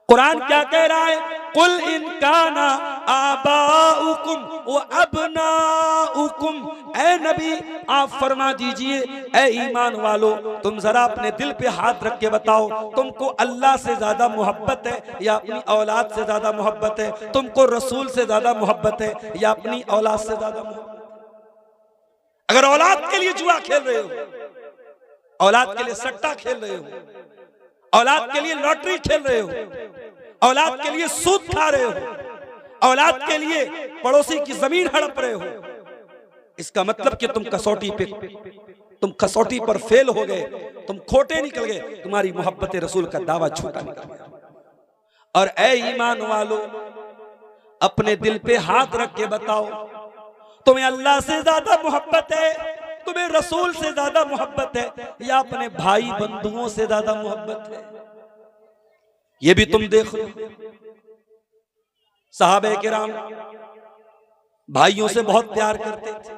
कुरान क्या कह रहा है? कुल इन काना आबाउकुम व अबनाउकुम, ए नबी आप फरमा दीजिए, ए ईमान वालो तुम जरा अपने दिल पे हाथ रख के बताओ, तुमको अल्लाह से ज्यादा मोहब्बत है या अपनी औलाद से ज्यादा मोहब्बत है? तुमको रसूल से ज्यादा मोहब्बत है या अपनी औलाद से ज्यादा मोहब्बत? अगर औलाद के लिए जुआ खेल रहे हो, औलाद के लिए सट्टा खेल रहे हो, औलाद के लिए लॉटरी खेल रहे हो, औलाद के लिए सूद खा रहे हो, औलाद के लिए पड़ोसी की जमीन हड़प रहे हो, इसका मतलब कि तुम कसौटी पर फेल हो गए, तुम खोटे निकल गए, तुम्हारी मोहब्बत रसूल का दावा झूठा निकल गया। और ए ईमान वालो अपने दिल पे हाथ रख के बताओ, तुम्हें अल्लाह से ज्यादा मोहब्बत है, तुम्हें रसूल से ज्यादा मोहब्बत है या अपने भाई बंधुओं से ज्यादा मोहब्बत है? ये भी तुम देख लो। सहाबे किराम भाइयों से बहुत प्यार करते थे,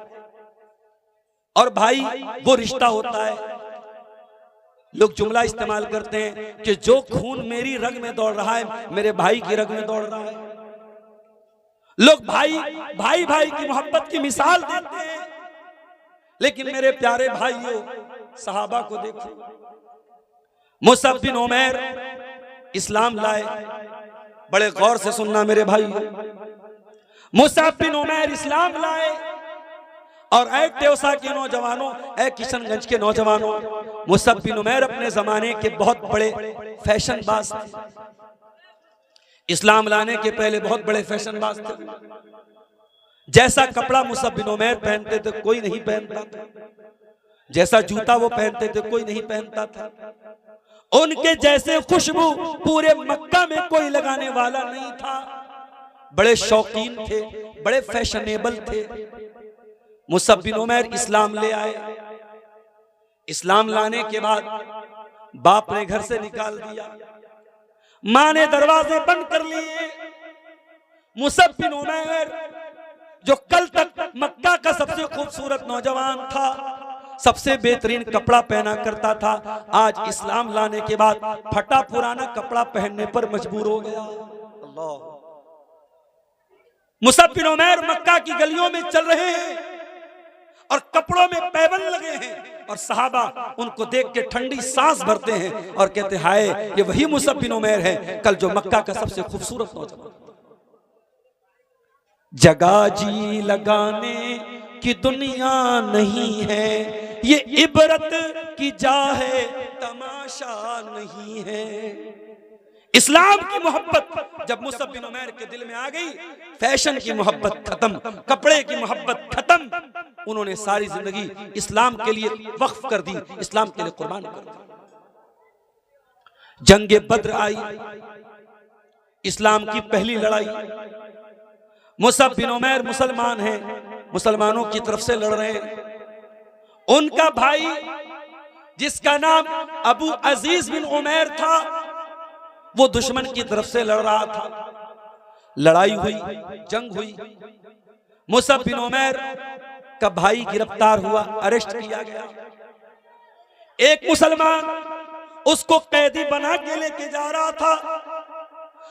और भाई वो रिश्ता होता है, लोग जुमला इस्तेमाल करते हैं कि जो खून मेरी रग में दौड़ रहा है मेरे भाई की रग में दौड़ रहा है। लोग भाई भाई भाई की मोहब्बत की मिसाल देते हैं, लेकिन मेरे प्यारे भाइयों सहाबा को देखो। मुसअब बिन उमैर इस्लाम लाए, बड़े गौर से सुनना मेरे भाइयों, मुसअब बिन उमैर इस्लाम लाए, और ऐ टेवसा के नौजवानों, ऐ किशनगंज के नौजवानों, मुसअब बिन उमैर अपने जमाने के बहुत बड़े फैशनबाज थे। इस्लाम लाने के पहले बहुत बड़े फैशनबाज थे। जैसा कपड़ा मुसअब बिन उमैर पहनते थे कोई नहीं पहनता था, जैसा जूता वो पहनते थे कोई नहीं पहनता था, उनके जैसे खुशबू पूरे मक्का में कोई लगाने वाला नहीं था। बड़े शौकीन थे, बड़े फैशनेबल थे। मुसअब बिन उमैर इस्लाम ले आए। इस्लाम लाने के बाद बाप ने घर से निकाल दिया, मां ने दरवाजे बंद कर लिए। मुसअब बिन उमैर जो कल तक मक्का का सबसे खूबसूरत नौजवान था, सबसे बेहतरीन कपड़ा पहना करता था, आज इस्लाम लाने के बाद फटा पुराना कपड़ा पहनने पर मजबूर हो गया। अल्लाह। मुसअब बिन उमैर मक्का की गलियों में चल रहे हैं और कपड़ों में पैबंद लगे हैं, और सहाबा उनको देख के ठंडी सांस भरते हैं और कहते हैं हाय ये वही मुसअब बिन उमैर है कल जो मक्का का सबसे खूबसूरत नौजवान। जगह जी लगाने की दुनिया नहीं है, ये इबरत की जा है तमाशा नहीं है। इस्लाम की मोहब्बत जब मुसअब बिन उमैर के दिल में आ गई, फैशन की मोहब्बत खत्म, कपड़े की मोहब्बत खत्म, उन्होंने सारी जिंदगी इस्लाम के लिए वक्फ कर दी, इस्लाम के लिए कुर्बान कर दी। जंगे बद्र आई, इस्लाम की पहली लड़ाई। मुसअब बिन उमैर मुसलमान हैं, मुसलमानों की तरफ से लड़ रहे हैं। उनका भाई जिसका नाम अबू अजीज बिन उमैर था, वो दुश्मन की तरफ से लड़ रहा था। लड़ाई हुई, जंग हुई, मुसअब बिन उमैर का भाई गिरफ्तार हुआ, अरेस्ट किया गया। एक मुसलमान उसको कैदी बना के लेके जा रहा था।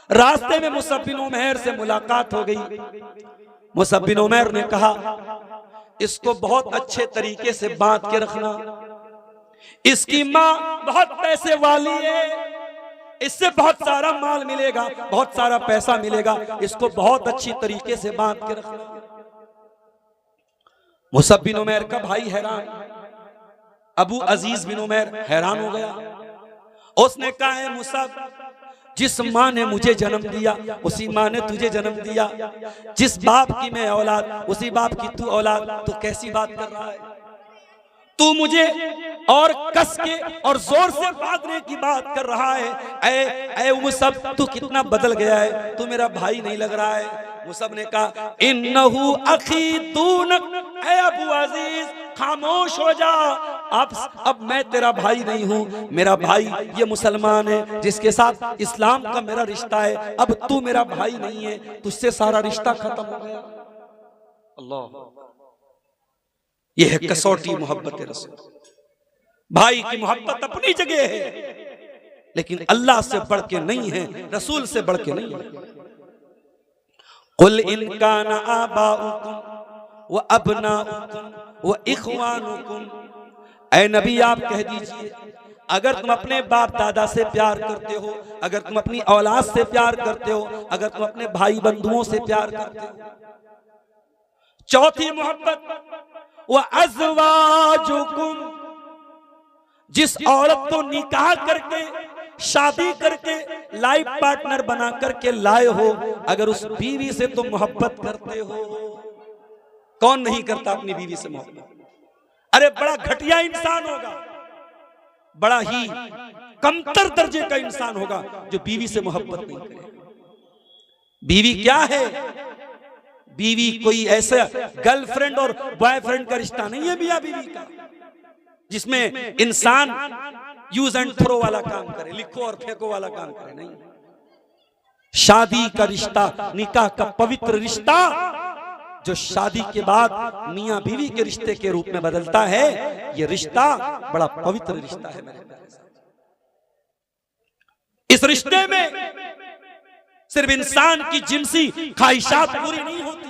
रास्ते में मुसअब बिन उमैर से मुलाकात हो गई। मुसअब बिन उमैर ने कहा इसको बहुत अच्छे तरीके से बांध के रखना, इसकी माँ बहुत पैसे वाली है, इससे बहुत सारा माल मिलेगा, बहुत सारा पैसा मिलेगा, इसको बहुत अच्छी तरीके से बांध के रखना। मुसअब बिन उमैर का भाई हैरान, अबू अजीज बिन उमैर हैरान हो गया। उसने कहा है मुसअब, जिस माँ ने मुझे जन्म दिया उसी माँ ने तुझे जन्म दिया, जिस बाप की मैं औलाद उसी बाप की तू औलाद, तो कैसी बात कर रहा है तू? मुझे और कस के और जोर से बांधने की बात कर रहा है। ऐ मुसअब तू कितना बदल गया है, तू मेरा भाई नहीं लग रहा है। मुसअब ने कहा इन्नहु अखी दूनक, ऐ अबू अजीज खामोश हो जा, अब मैं तेरा भाई नहीं हूँ, मेरा भाई ये मुसलमान है जिसके साथ इस्लाम का मेरा रिश्ता है, अब तू मेरा भाई नहीं है, तुझसे सारा रिश्ता खत्म हो गया। अल्लाह, ये है कसौटी मोहब्बत रसूल। भाई की मोहब्बत अपनी जगह है, लेकिन अल्लाह से बढ़ के नहीं है, रसूल से बढ़ के नहीं है। कुल इन काना आबाउकुम व अबनाउकुम व इखवानुकुम, ऐ नबी आप कह दीजिए, अगर तुम अपने बाप दादा से प्यार करते हो, अगर तुम अपनी औलाद से प्यार करते हो, अगर तुम अपने भाई बंधुओं से प्यार करते हो, चौथी मोहब्बत व अज़वाजुकुम, जिस औरत को निकाह करके शादी करके लाइफ पार्टनर बना करके लाए हो, अगर उस बीवी से तुम मोहब्बत करते हो, कौन नहीं करता अपनी बीवी से मोहब्बत? अरे बड़ा घटिया इंसान होगा, बड़ा ही कमतर दर्जे का इंसान होगा जो बीवी से मोहब्बत नहीं करे। बीवी क्या है? बीवी कोई ऐसा गर्लफ्रेंड और बॉयफ्रेंड का रिश्ता नहीं है मियां बीवी का, जिसमें इंसान यूज एंड थ्रो वाला काम करे, लिखो और फेंको वाला काम करे। नहीं, शादी का रिश्ता, निकाह का पवित्र रिश्ता जो शादी के बाद मियां बीवी के रिश्ते के रूप में बदलता है, यह रिश्ता बड़ा पवित्र रिश्ता है मेरे प्यारे साथ। इस रिश्ते में सिर्फ इंसान की जिनसी ख्वाहिशात पूरी नहीं होती,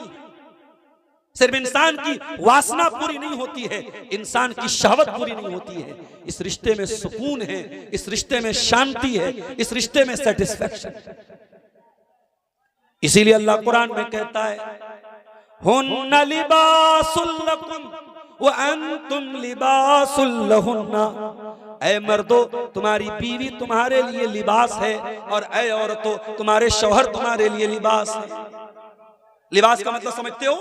सिर्फ इंसान की वासना पूरी नहीं होती है, इंसान की शहवत पूरी नहीं होती है। इस रिश्ते में सुकून है, इस रिश्ते में शांति है, इस रिश्ते में सेटिस्फैक्शन। इसीलिए अल्लाह कुरान में कहता है, हुन्ना लिबासुल लकुम व अंतुम लिबासुल लहुन्ना, ऐ मर्दो तुम्हारी बीवी तुम्हारे लिए लिबास है, और ऐ औरतों तुम्हारे शौहर तुम्हारे लिए लिबास है। लिबास का मतलब समझते हो?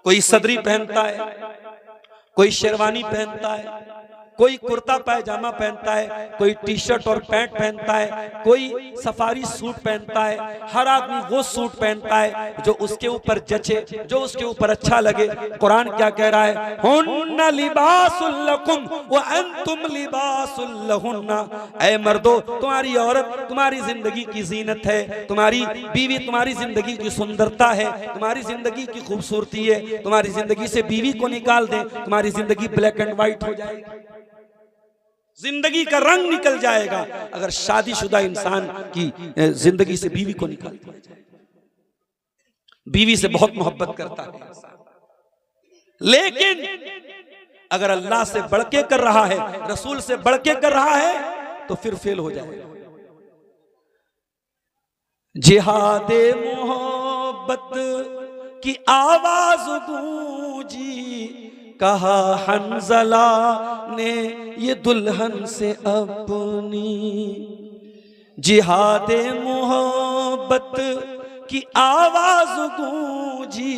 कोई सदरी पहनता है, कोई शेरवानी पहनता है, कोई कुर्ता पायजामा पहनता है, कोई टी शर्ट और पैंट पहनता है, कोई सफारी सूट पहनता है। हर आदमी वो सूट पहनता है जो उसके ऊपर जचे, जो उसके ऊपर अच्छा लगे। कुरान क्या कह रहा है? हुन्ना लिबासुल लकुम व अंतुम लिबासुल लहुन्ना, ऐ मर्दो तुम्हारी औरत तुम्हारी जिंदगी की जीनत है, तुम्हारी बीवी तुम्हारी जिंदगी की सुंदरता है, तुम्हारी जिंदगी की खूबसूरती है। तुम्हारी जिंदगी से बीवी को निकाल दें, तुम्हारी जिंदगी ब्लैक एंड व्हाइट हो जाएगी, जिंदगी का रंग निकल जाएगा अगर शादीशुदा इंसान की जिंदगी से बीवी को निकाल दिया जाए। बीवी से बहुत मोहब्बत करता है, लेकिन अगर अल्लाह से बढ़ के कर रहा है, रसूल से बढ़ के कर रहा है, तो फिर फेल हो जाएगा। जिहादे मोहब्बत की आवाज गूंजी, कहा हंजला ने ये दुल्हन से अपनी। जिहादे मोहब्बत की आवाज गूंजी,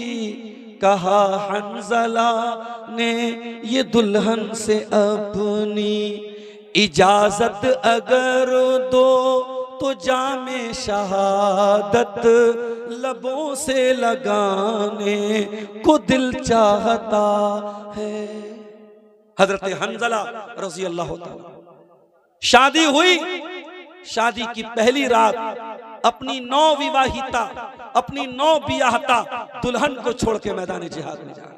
कहा हंजला ने ये दुल्हन से अपनी। इजाजत अगर दो तो जामे शहादत लबों से लगाने को दिल चाहता है। हजरत हंजला रज़ी अल्लाह ताला, शादी हुई, शादी की पहली रात अपनी नौ विवाहिता, अपनी नौ बियाहता दुल्हन को छोड़ के मैदान जिहाद में जा रहे,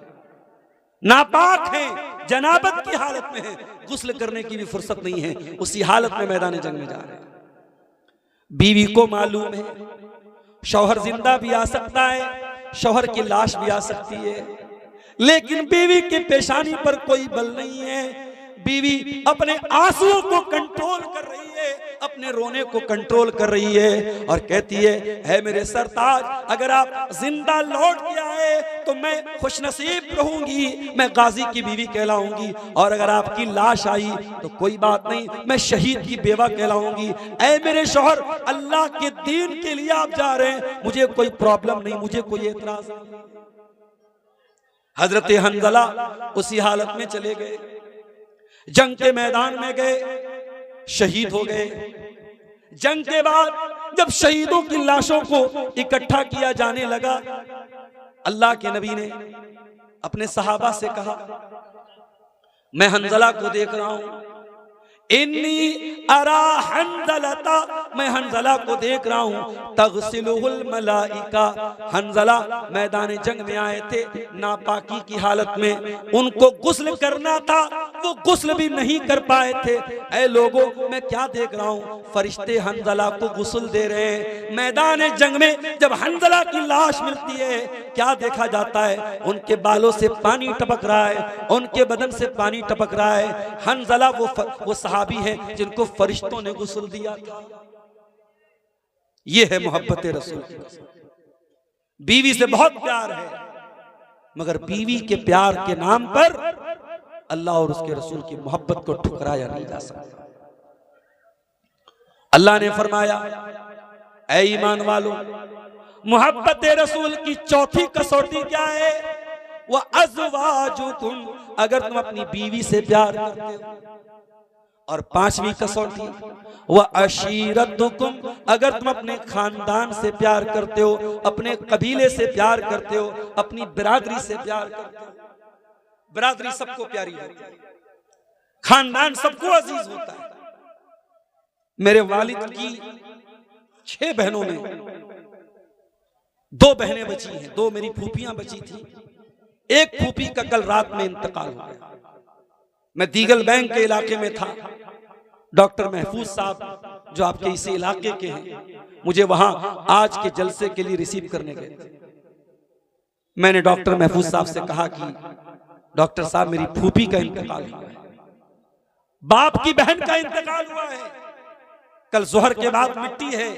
नापाक हैं, जनाबत की हालत में है, गुस्ल करने की भी फुर्सत नहीं है, उसी हालत में मैदान जंग में जा रहे हैं। बीवी को मालूम है शौहर जिंदा भी आ सकता है, शौहर की लाश भी आ सकती है, लेकिन बीवी के पेशानी पर कोई बल नहीं है। बीवी अपने आंसुओं को कंट्रोल कर रही है, अपने रोने को कंट्रोल कर रही है और कहती है मेरे सरताज, अगर आप जिंदा लौट के आए तो मैं खुशनसीब रहूंगी, मैं गाजी की बीवी कहलाऊंगी, और अगर आपकी लाश आई तो कोई बात नहीं, मैं शहीद की बेवा कहलाऊंगी। ऐ मेरे शौहर, अल्लाह के दीन के लिए आप जा रहे हैं, मुझे कोई प्रॉब्लम नहीं, मुझे कोई एतराज नहीं। हजरत हंजला उसी हालत में चले गए, जंग के मैदान में गए, शहीद हो गए। जंग के बाद जब शहीदों की लाशों को इकट्ठा किया जाने लगा, अल्लाह के नबी ने अपने सहाबा से कहा, मैं हंजला को देख रहा हूं, इन्नी अरा हंजलता मैं हंजला को देख रहा हूँ तगसिलुहुल मलाइका, हंजला मैदान जंग में आए थे नापाकी की हालत में, उनको गुस्ल करना था, वो गुस्ल भी नहीं कर पाए थे। ऐ लोगों, मैं क्या देख रहा हूँ, फरिश्ते हंजला को गुस्ल दे रहे हैं। मैदान जंग में जब हंजला की लाश मिलती है, क्या देखा जाता है, उनके बालों से पानी टपक रहा है, उनके बदन से पानी टपक रहा है। हंजला वो सहाबी है जिनको फरिश्तों ने गुस्ल दिया था। ये है मोहब्बत रसूल की। बीवी से बहुत प्यार है, मगर बीवी के प्यार के नाम पर अल्लाह और उसके रसूल की मोहब्बत को ठुकराया नहीं जा सकता। अल्लाह ने फरमाया, ऐ ईमान वालों, मोहब्बत रसूल की चौथी कसौटी क्या है, वह अज़वाजुकुम, अगर तुम अपनी बीवी से प्यार करते हो। और पांचवी कसौटी, वह अशीरतुकुम, अगर तुम अपने खानदान से प्यार करते हो, अपने कबीले से प्यार करते हो, अपनी बिरादरी से प्यार करते हो। बिरादरी सबको प्यारी होती है, खानदान सबको अजीज होता है। मेरे वालिद की 6 बहनों में 2 बहनें बची हैं, 2 मेरी फूफियां बची थी। एक फूफी का कल रात में इंतकाल हो गया। मैं दीगल बैंक के इलाके में था। डॉक्टर महफूज साहब जो आपके इसी इलाके के हैं, मुझे वहां आज के जलसे के लिए रिसीव करने गए थे। मैंने डॉक्टर महफूज साहब से कहा कि डॉक्टर साहब, मेरी फूफी का इंतकाल हुआ है, बाप की बहन का इंतकाल हुआ है, कल जोहर के बाद मिट्टी है,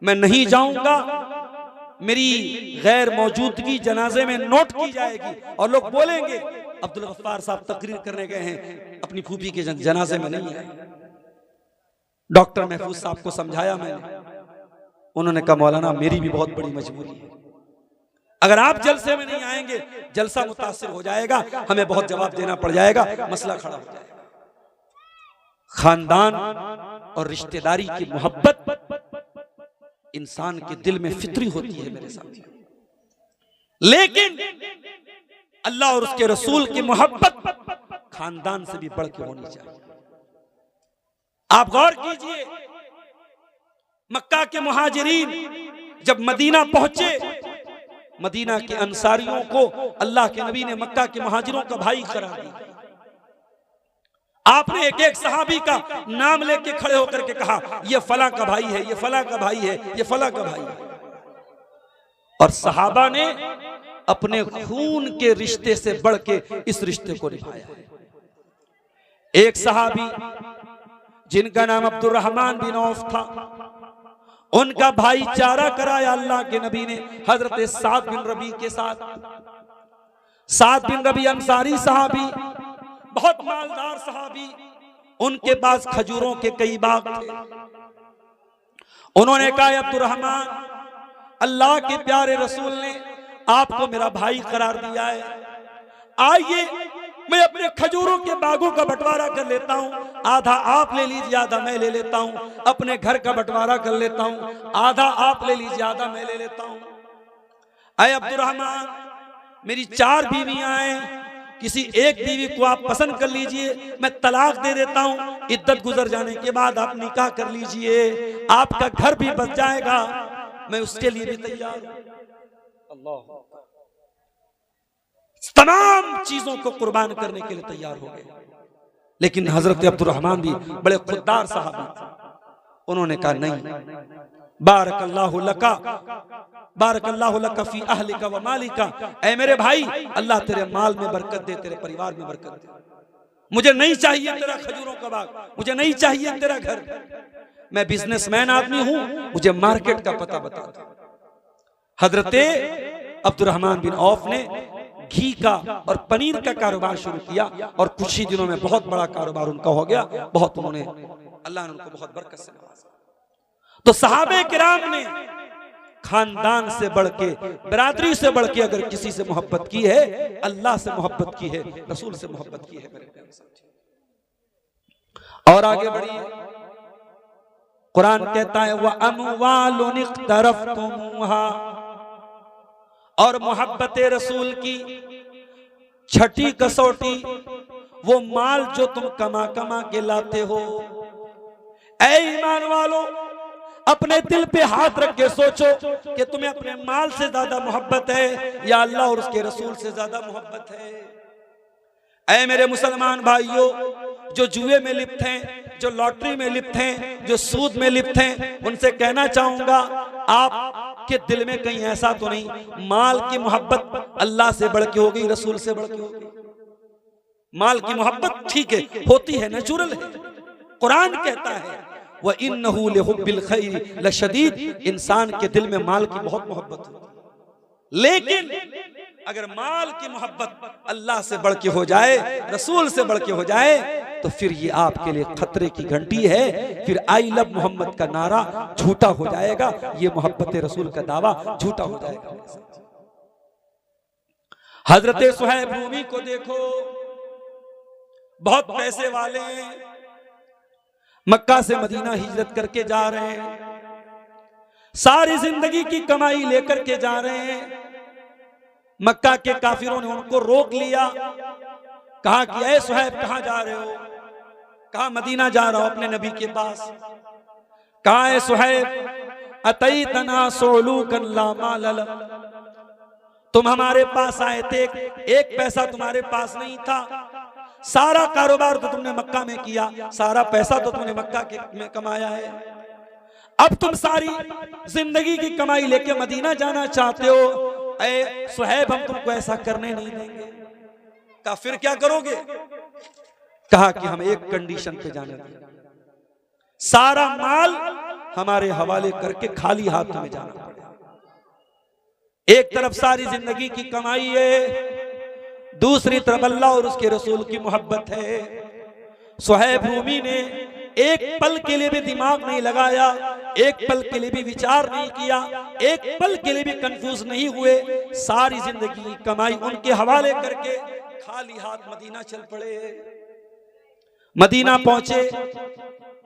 मैं नहीं जाऊंगा, मेरी गैर मौजूदगी जनाजे में नोट की जाएगी और लोग बोलेंगे अब्दुल गफ्फार साहब तकरीर करने गए हैं, अपनी फूफी के जनाजे में नहीं आए। डॉक्टर महफूज साहब को समझाया मैंने, उन्होंने कहा मौलाना मेरी भी बहुत बड़ी मजबूरी है, अगर आप जलसे में नहीं आएंगे जलसा मुतासिर हो जाएगा, हमें बहुत जवाब देना पड़ जाएगा, मसला खड़ा हो जाएगा। खानदान और रिश्तेदारी की मोहब्बत इंसान के दिल में फितरी होती है मेरे साथियों, लेकिन अल्लाह और उसके रसूल की मोहब्बत खानदान से भी बढ़ के होनी चाहिए। आप गौर कीजिए, मक्का के मुहाजिरीन जब मदीना पहुंचे, मदीना के अंसारियों को अल्लाह के नबी ने मक्का के मुहाजिरों का भाई करार दिया। आपने एक एक सहाबी का नाम लेके खड़े होकर के कहा, ये फला का भाई है, ये फला का भाई है, ये फला का भाई है। और सहाबा ने अपने खून के रिश्ते से बढ़ के इस रिश्ते को निभाया है। एक सहाबी जिनका नाम अब्दुर्रहमान बिन औफ था, उनका भाईचारा कराया अल्लाह के नबी ने हजरत साद बिन रबी के साथ। साद बिन रबी अंसारी सहाबी, बहुत मालदार सहाबी, उनके पास खजूरों के कई बाग थे। उन्होंने कहा, अब्दुर्रहमान, अल्लाह के प्यारे रसूल ने आपको मेरा भाई करार दिया है, आइए मैं अपने खजूरों के बागों का बंटवारा कर लेता हूं, आधा आप ले लीजिए, आधा मैं ले लेता हूं। अपने घर का बंटवारा कर लेता हूं, आधा आप ले लीजिए, आधा मैं ले लेता हूं। अय अब्दुर्रहमान, मेरी 4 बीवियां हैं, किसी एक बीवी को आप पसंद कर लीजिए, मैं तलाक दे देता हूं, इद्दत गुजर जाने के बाद आप निकाह कर लीजिए, आपका घर भी बच जाएगा, मैं उसके लिए भी तैयार हूं। अल्लाह, तमाम चीजों को कुर्बान करने के लिए तैयार हो गए। लेकिन हजरत अब्दुर्रहमान भी बड़े खुददार साहबी थे। उन्होंने कहा, नहीं, बारकल्लाहु लका, बारकल्लाहु लका फी अहलिका व मालिका, ऐ मेरे भाई, अल्लाह तेरे माल में बरकत दे, तेरे परिवार में बरकत दे। मुझे नहीं चाहिए तेरा खजूरों का बाग, मुझे नहीं चाहिए तेरा घर, मैं बिजनेसमैन आदमी हूं, मुझे मार्केट का पता बता दो। हजरते अब्दुर्रहमान बिन औफ ने घी का और पनीर का कारोबार शुरू किया और कुछ ही दिनों में बहुत बड़ा कारोबार उनका हो गया। बहुत उन्होंने, अल्लाह ने उनको बहुत बरकत से नवाजा। तो सहाबे किराम ने खानदान से बढ़ के, बिरादरी से बढ़ के अगर किसी से मोहब्बत की है, अल्लाह से मोहब्बत की है, रसूल से मोहब्बत की है मेरे प्यारे साथी। और आगे बढ़िए, कुरान कहता है, व अमवालुन इख्तरफ्तुमुहा, और मोहब्बत रसूल की छठी कसौटी, वो माल जो तुम कमा कमा के लाते हो। ऐ ईमान वालों, अपने दिल पे हाथ रख के सोचो कि तुम्हें अपने माल से ज्यादा मोहब्बत है या अल्लाह और उसके रसूल से ज्यादा मोहब्बत है। ऐ मेरे मुसलमान भाइयों, जो जुए में लिप्त हैं, जो लॉटरी में लिप्त हैं, जो सूद में लिप्त हैं, उनसे कहना चाहूंगा आपके दिल में कहीं ऐसा तो नहीं माल की मोहब्बत अल्लाह से बढ़ के हो गई, रसूल से बढ़ के हो गई। माल की मोहब्बत ठीक है, होती है, नेचुरल है। कुरान कहता है वह इन्नहु लिहुब्बिल खैर लशदीद, इंसान के दिल में माल की बहुत मोहब्बत है। लेकिन अगर माल की मोहब्बत अल्लाह से बढ़ के हो जाए, रसूल से बढ़ के हो जाए, तो फिर ये आपके लिए खतरे की घंटी है। फिर आई लव मोहम्मद का नारा झूठा हो जाएगा, ये मोहब्बत रसूल का दावा झूठा हो जाएगा। हजरत सुहैब रूमी को देखो, बहुत पैसे वाले हैं, मक्का से मदीना हिजरत करके जा रहे हैं, सारी जिंदगी की कमाई लेकर के जा रहे हैं। मक्का के काफिरों ने उनको रोक लिया, कहा कि ऐ सुहैब कहां जा रहे हो? कहा मदीना जा रहा हूं अपने नबी के पास। कहा ऐ सुहैब अतईतना सोलूकन ला माल लक, तुम हमारे पास आए थे, एक पैसा तुम्हारे पास नहीं था, सारा कारोबार तो तुमने मक्का में किया, सारा पैसा तो तुमने मक्का के में कमाया है, अब तुम सारी जिंदगी की कमाई लेके मदीना जाना चाहते हो। ऐ सुहैब हम तुमको ऐसा करने नहीं देंगे। कहा फिर क्या करोगे? कहा कि हम एक कंडीशन पे जाने देंगे, सारा माल हमारे हवाले करके खाली हाथ तुम्हें जाना पड़ेगा। एक तरफ सारी जिंदगी की कमाई है, दूसरी तरफ अल्लाह और उसके रसूल की मोहब्बत है। सुहैब रूमी ने एक पल के लिए भी दिमाग नहीं लगाया, एक पल के लिए भी विचार नहीं किया, एक पल के लिए भी कंफ्यूज नहीं हुए, सारी जिंदगी की कमाई उनके हवाले करके खाली हाथ मदीना चल पड़े। मदीना पहुंचे,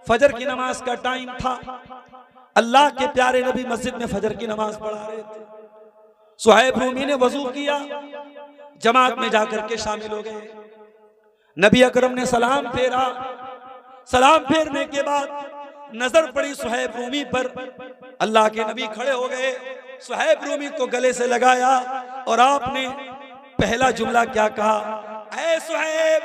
फजर की नमाज का टाइम था, अल्लाह के प्यारे नबी मस्जिद में फजर की नमाज पढ़ा रहे थे। सुहैब रूमी ने वजू किया, जमात में जाकर के शामिल हो गए। नबी अकरम ने सलाम फेरा, सलाम फेरने के बाद नजर पड़ी सुहैब रूमी पर, अल्लाह के नबी खड़े हो गए, सुहैब रूमी को गले से लगाया और आपने पहला जुमला क्या कहा? ऐ सुहैब,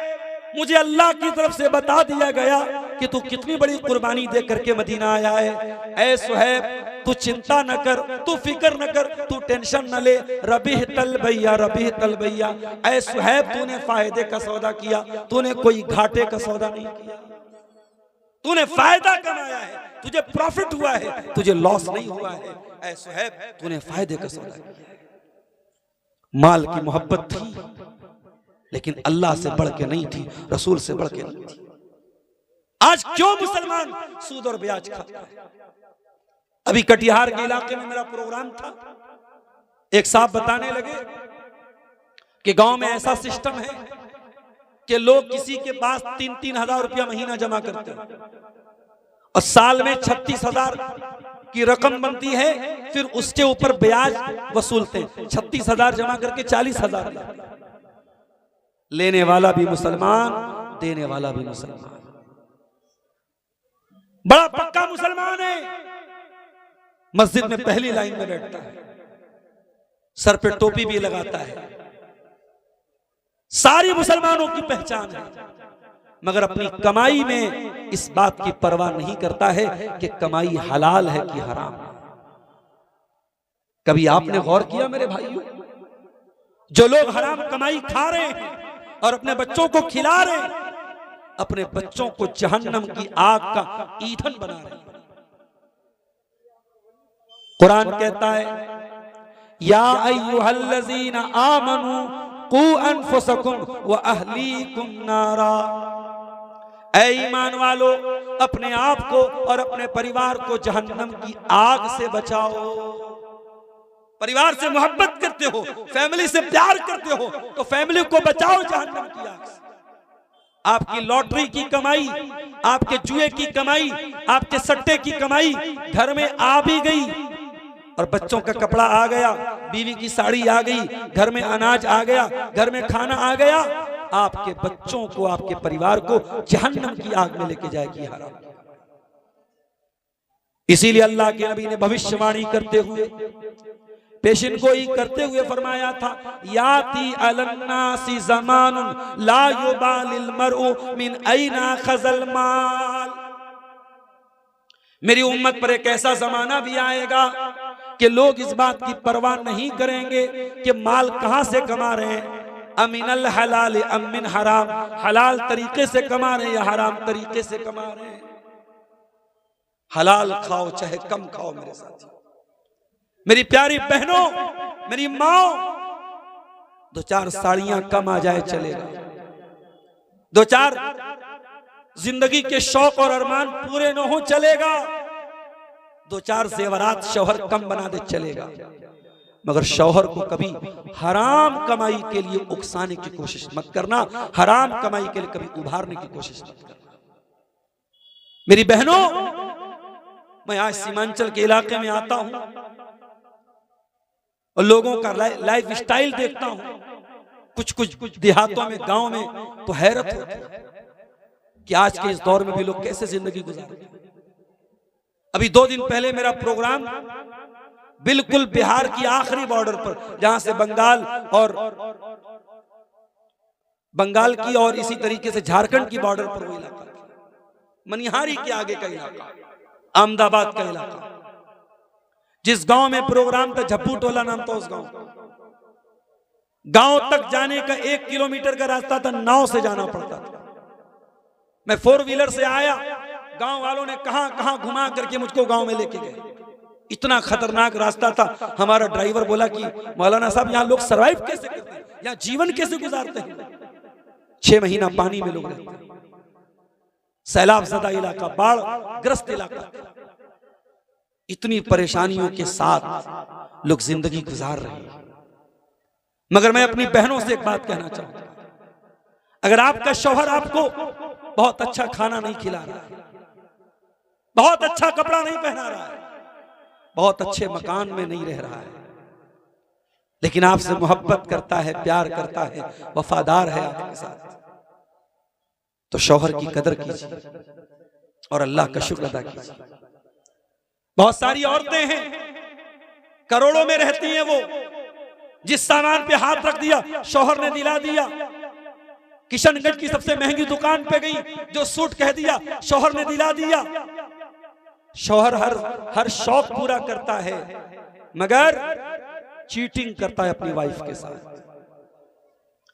मुझे अल्लाह की तरफ से बता दिया गया कि तू कितनी बड़ी कुर्बानी दे करके मदीना आया है। ऐ सुहैब, तू चिंता न कर, तू फिक्र न कर, तू टेंशन न ले, रबीह तल भैया, रबीह तल भैया। ऐ सुहैब, तूने फायदे का सौदा किया, तूने कोई घाटे का सौदा नहीं किया, तूने फायदा कमाया है, तुझे प्रॉफिट हुआ है, तुझे लॉस नहीं हुआ है। ऐ सुहैब, तूने फायदे का सौदा किया है। माल की मोहब्बत थी, लेकिन अल्लाह से बढ़ के नहीं थी, रसूल से बढ़ के नहीं थी। आज क्यों मुसलमान सूद और ब्याज खाता है? अभी कटिहार के इलाके में मेरा प्रोग्राम था, एक साहब बताने लगे कि गांव में ऐसा सिस्टम है कि लोग किसी के पास 3-3 हजार रुपया महीना जमा करते हैं और साल में 36,000 की रकम बनती है, फिर उसके ऊपर ब्याज वसूलते हैं। 36,000 जमा करके 40,000 लेने वाला भी मुसलमान, देने वाला भी मुसलमान, बड़ा पक्का मुसलमान है, मस्जिद में पहली लाइन में बैठता है, सर पे टोपी भी लगाता है, सारी मुसलमानों की पहचान है, मगर अपनी कमाई में इस बात की परवाह नहीं करता है कि कमाई हलाल है कि हराम। कभी आपने गौर किया मेरे भाइयों, जो लोग हराम कमाई खा रहे हैं और अपने बच्चों को खिला रहे हैं, अपने बच्चों को जहन्नम की आग का ईंधन बना रहे हैं। कुरान कहता है, या अय्युहल्लज़ीना आमनू कू अनफुसकुम व अहलीकुम नारा, ऐ ईमान वालो, अपने आप को और अपने परिवार को जहन्नम की आग से बचाओ। परिवार से मोहब्बत करते हो, फैमिली से प्यार करते हो, तो फैमिली को बचाओ जहन्नम की आग से। आपकी लॉटरी की कमाई, आपके जुए की कमाई, आपके सट्टे की कमाई घर में आ भी गई और बच्चों का कपड़ा आ गया, बीवी की साड़ी आ गई, घर में अनाज आ गया, घर में खाना आ गया, आपके बच्चों को, आपके परिवार को जहन्नम की आग में लेके जाएगी हराम। इसीलिए अल्लाह के नबी ने भविष्यवाणी करते हुए, पेशिन गोई करते हुए फरमाया था, याती अलन्नासी ज़मानुन ला युबालिल मरउ मिन ऐना खज़ल माल। मेरी उम्मत पर एक ऐसा जमाना भी आएगा कि लोग इस बात की परवाह नहीं करेंगे कि माल कहां से कमा रहे हैं, अमिनल हलाल अमिन हराम, हलाल तरीके से कमा रहे हैं या हराम तरीके से कमा रहे हैं। हलाल खाओ चाहे कम खाओ मेरे साथी, मेरी प्यारी बहनों, मेरी माओ, 2-4 साड़ियां कम आ जाए चलेगा, 2-4 जिंदगी के शौक और अरमान पूरे न हो चलेगा, 2-4 जेवरात शौहर कम बना दे चलेगा, मगर शौहर को कभी हराम कमाई के लिए उकसाने की कोशिश मत करना, हराम कमाई के लिए कभी उभारने की कोशिश मत करना। मेरी बहनों, मैं आज सीमांचल के इलाके में आता हूं और लोगों का लाइफ स्टाइल देखता हूं, कुछ देहातों में, गांव में, तो हैरत होती है कि आज के इस दौर में भी लोग कैसे जिंदगी गुजारते हैं। अभी 2 दिन पहले मेरा प्रोग्राम बिल्कुल बिहार की आखिरी बॉर्डर पर, जहां से बंगाल की और इसी तरीके से झारखंड की बॉर्डर पर वो इलाका, मनिहारी के आगे का इलाका, अहमदाबाद का इलाका, जिस गांव में प्रोग्राम था, झप्पू टोला नाम था उस गांव तक जाने का 1 किलोमीटर का रास्ता था, नाव से जाना पड़ता था। मैं 4 व्हीलर से आया, गांव वालों ने कहां घुमा करके मुझको गांव में लेके गए, इतना खतरनाक रास्ता था। हमारा ड्राइवर बोला कि मौलाना साहब, यहां लोग सरवाइव कैसे करते हैं, यहां जीवन कैसे गुजारते हैं। 6 महीना पानी में लोग रहते हैं, सैलाब ज़दा इलाका, बाढ़ ग्रस्त इलाका, इतनी परेशानियों के साथ लोग जिंदगी गुजार रहे हैं। मगर मैं अपनी बहनों से एक बात कहना चाहूंगा, अगर आपका शौहर आपको बहुत अच्छा खाना नहीं खिला रहा है, बहुत अच्छा कपड़ा नहीं पहना रहा है, बहुत अच्छे मकान में नहीं रह रहा है, लेकिन आपसे मोहब्बत करता है, प्यार करता है, वफादार है आपके साथ, तो शौहर की कदर कीजिए और अल्लाह का शुक्र अदा कीजिए। बहुत सारी औरतें हैं, करोड़ों में रहती हैं, वो जिस सामान पे हाथ रख दिया शौहर ने दिला दिया। किशनगंज की सबसे महंगी दुकान पे गई, जो सूट कह दिया शौहर ने दिला दिया। शौहर हर शौक पूरा करता है, मगर चीटिंग करता है अपनी वाइफ के साथ।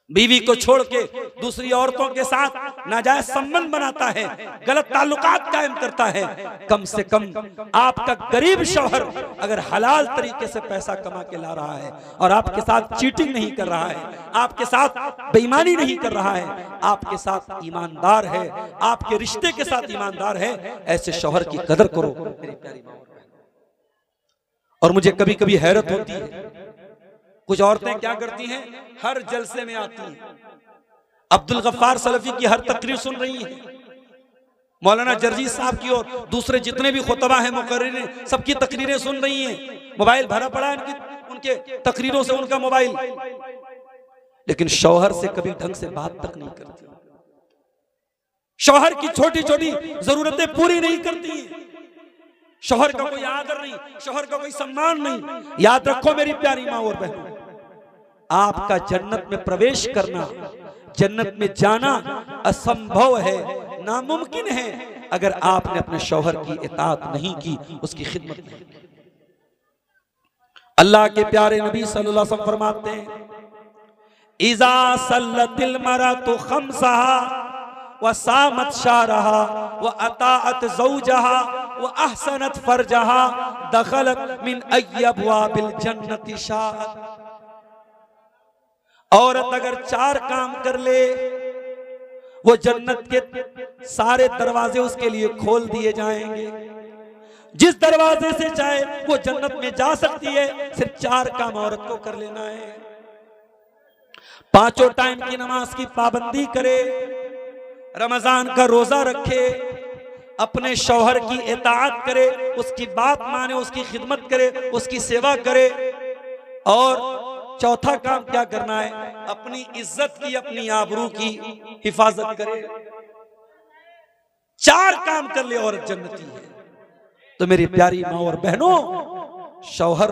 बीवी को छोड़ के दूसरी औरतों के साथ नाजायज संबंध बनाता है, गलत ताल्लुकात कायम करता है। कम से कम आपका गरीब शौहर अगर हलाल तरीके से पैसा कमा के ला रहा है और आपके साथ चीटिंग नहीं कर रहा है, आपके साथ बेईमानी नहीं कर रहा है, आपके साथ ईमानदार है, आपके रिश्ते के साथ ईमानदार है, ऐसे शौहर की कदर करो मेरी प्यारी माँ। और मुझे कभी कभी हैरत होती है, कुछ औरतें क्या करती हैं, हर जलसे में आती हैं, अब्दुल गफ्फार सलफी की हर तकरीर सुन रही हैं, मौलाना जर्जी साहब की और दूसरे जितने भी खुतबा हैं, मुकर्रिरीन, सबकी तकरीरें सुन रही हैं, मोबाइल भरा पड़ा है उनके तकरीरों से, उनका मोबाइल, लेकिन शौहर से कभी ढंग से बात तक नहीं करती, शौहर की छोटी छोटी जरूरतें पूरी नहीं करती, शौहर का कोई आदर नहीं, शौहर का कोई सम्मान नहीं। याद रखो मेरी प्यारी माँ और बहनों, आपका जन्नत में प्रवेश करना, जन्नत में जाना असंभव है, नामुमकिन है, अगर आपने अपने शौहर की इताअत नहीं की, उसकी खिदमत नहीं की। अल्लाह के प्यारे नबी सल्लल्लाहु अलैहि वसल्लम फरमाते हैं, इज़ा सल्लतिल मरअतु खम्सहा व सामत शारहा व अताअत ज़ौजहा व अहसनत फरजहा दखलत मिन अय्यि अब्वाबिल जन्नति शाअत। औरत अगर 4 काम कर ले, वो जन्नत के सारे दरवाजे उसके लिए खोल दिए जाएंगे, जिस दरवाजे से चाहे वो जन्नत में जा सकती है। सिर्फ 4 काम औरत को कर लेना है, 5 टाइम की नमाज की पाबंदी करे, रमजान का रोजा रखे, अपने शौहर की इताअत करे, उसकी बात माने, उसकी खिदमत करे, उसकी सेवा करे। और चौथा काम क्या करना है, अपनी इज्जत की, अपनी आबरू की हिफाजत करे। 4 काम कर ले औरत जन्नती है। तो मेरी प्यारी माँ और बहनों, शौहर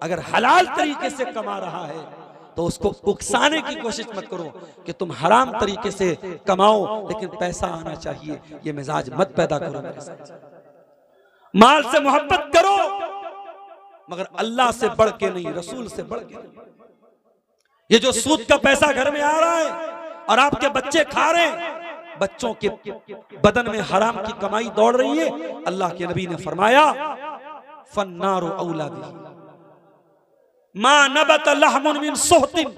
अगर हलाल तरीके से कमा रहा है तो उसको उकसाने की कोशिश मत करो कि तुम हराम तरीके से कमाओ, लेकिन पैसा आना चाहिए, ये मिजाज मत पैदा करो मेरे साथ। माल से मोहब्बत करो, मगर अल्लाह से बढ़ के नहीं, रसूल से बढ़ के नहीं। ये जो सूद का पैसा घर में आ रहा है और आपके बच्चे खा रहे हैं, बच्चों के बदन में हराम की कमाई दौड़ रही है। अल्लाह के नबी ने फरमाया फन्नारु औला बिही मा नबत लहमुन मिन सुहतिन,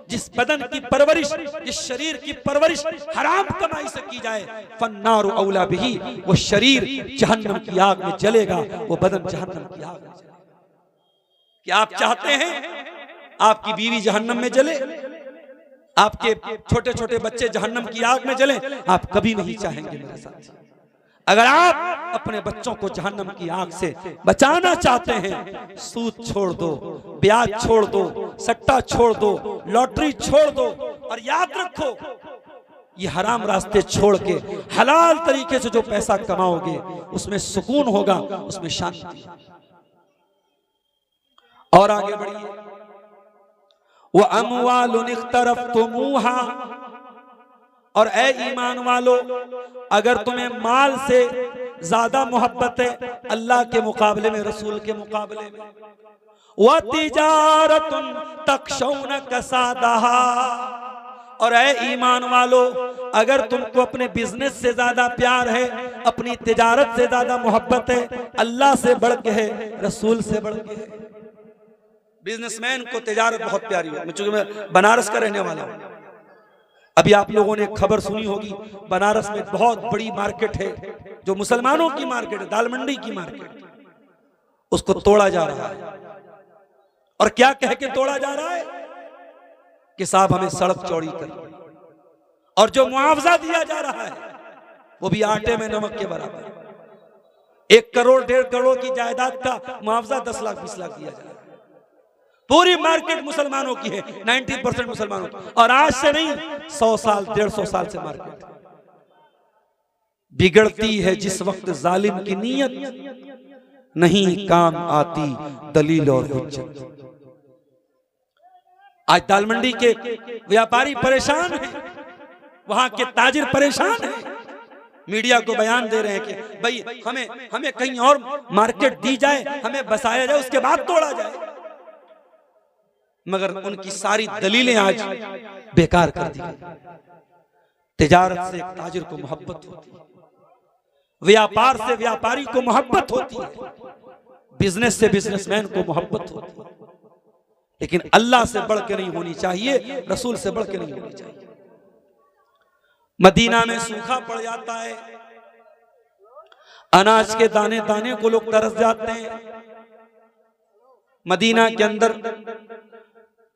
जिस बदन की परवरिश, जिस शरीर की परवरिश हराम कमाई से की जाए, फन्नारु औला बिही, वो शरीर जहन्नम की आग में जलेगा, वो बदन जहन्नम की आग में जलेगा। क्या आप चाहते हैं आपकी बीवी जहन्नम में जले, आपके छोटे छोटे बच्चे जहन्नम की आग में जले? आप कभी नहीं चाहेंगे मेरे साथ। अगर आप अपने बच्चों को जहन्नम की आग से बचाना चाहते हैं, सूद छोड़ दो, ब्याज छोड़ दो, सट्टा छोड़ दो, लॉटरी छोड़ दो, और याद रखो ये हराम रास्ते छोड़ के हलाल तरीके से जो पैसा कमाओगे उसमें सुकून होगा, उसमें शांति। और आगे बढ़िए, वो अमवालुन इख्तरफ्तुमूहा, और ए ईमान वालो, अगर तुम्हें माल से ज्यादा मोहब्बत है अल्लाह के मुकाबले में, रसूल के मुकाबले में, व तिजारतुन तखशौन कसादहा, और ए ईमान वालो, अगर तुमको अपने बिजनेस से ज्यादा प्यार है, अपनी तिजारत से ज्यादा मोहब्बत है, अल्लाह से बढ़ के है, रसूल से बढ़ के है। बिजनेसमैन को तिजारत बहुत प्यारी है। चूंकि मैं बनारस का रहने वाला हूं, अभी आप लोगों ने खबर सुनी होगी, बनारस में बहुत बड़ी मार्केट है जो मुसलमानों की मार्केट है, दाल मंडी की मार्केट, उसको तोड़ा जा रहा है। और क्या कह के तोड़ा जा रहा है कि साहब हमें सड़क चौड़ी कर, और जो मुआवजा दिया जा रहा है वो भी आटे में नमक के बराबर। 1 करोड़ 1.5 करोड़ की जायदाद का मुआवजा 10 लाख 20 लाख दिया जा रहा है। पूरी मार्केट मुसलमानों की है, 90% मुसलमानों की, और आज से नहीं 100 साल 150 साल से मार्केट बिगड़ती है। जिस वक्त जालिम की नीयत नहीं काम आती दलील और हुज्जत। आज दाल मंडी के व्यापारी परेशान हैं, वहां के ताजिर परेशान हैं, मीडिया को बयान दे रहे हैं कि भाई हमें कहीं और मार्केट दी जाए, हमें बसाया जाए, उसके बाद तोड़ा जाए। मगर उनकी सारी दलीलें आज बेकार कर दी गई। तिजारत से एक ताजिर को मोहब्बत होती है, व्यापार से व्यापारी को मोहब्बत होती है, बिजनेस से बिजनेसमैन को मोहब्बत होती है, लेकिन अल्लाह से बढ़ के नहीं होनी चाहिए, रसूल से बढ़ के नहीं होनी चाहिए। मदीना में सूखा पड़ जाता है, अनाज के दाने दाने को लोग तरस जाते हैं। मदीना के अंदर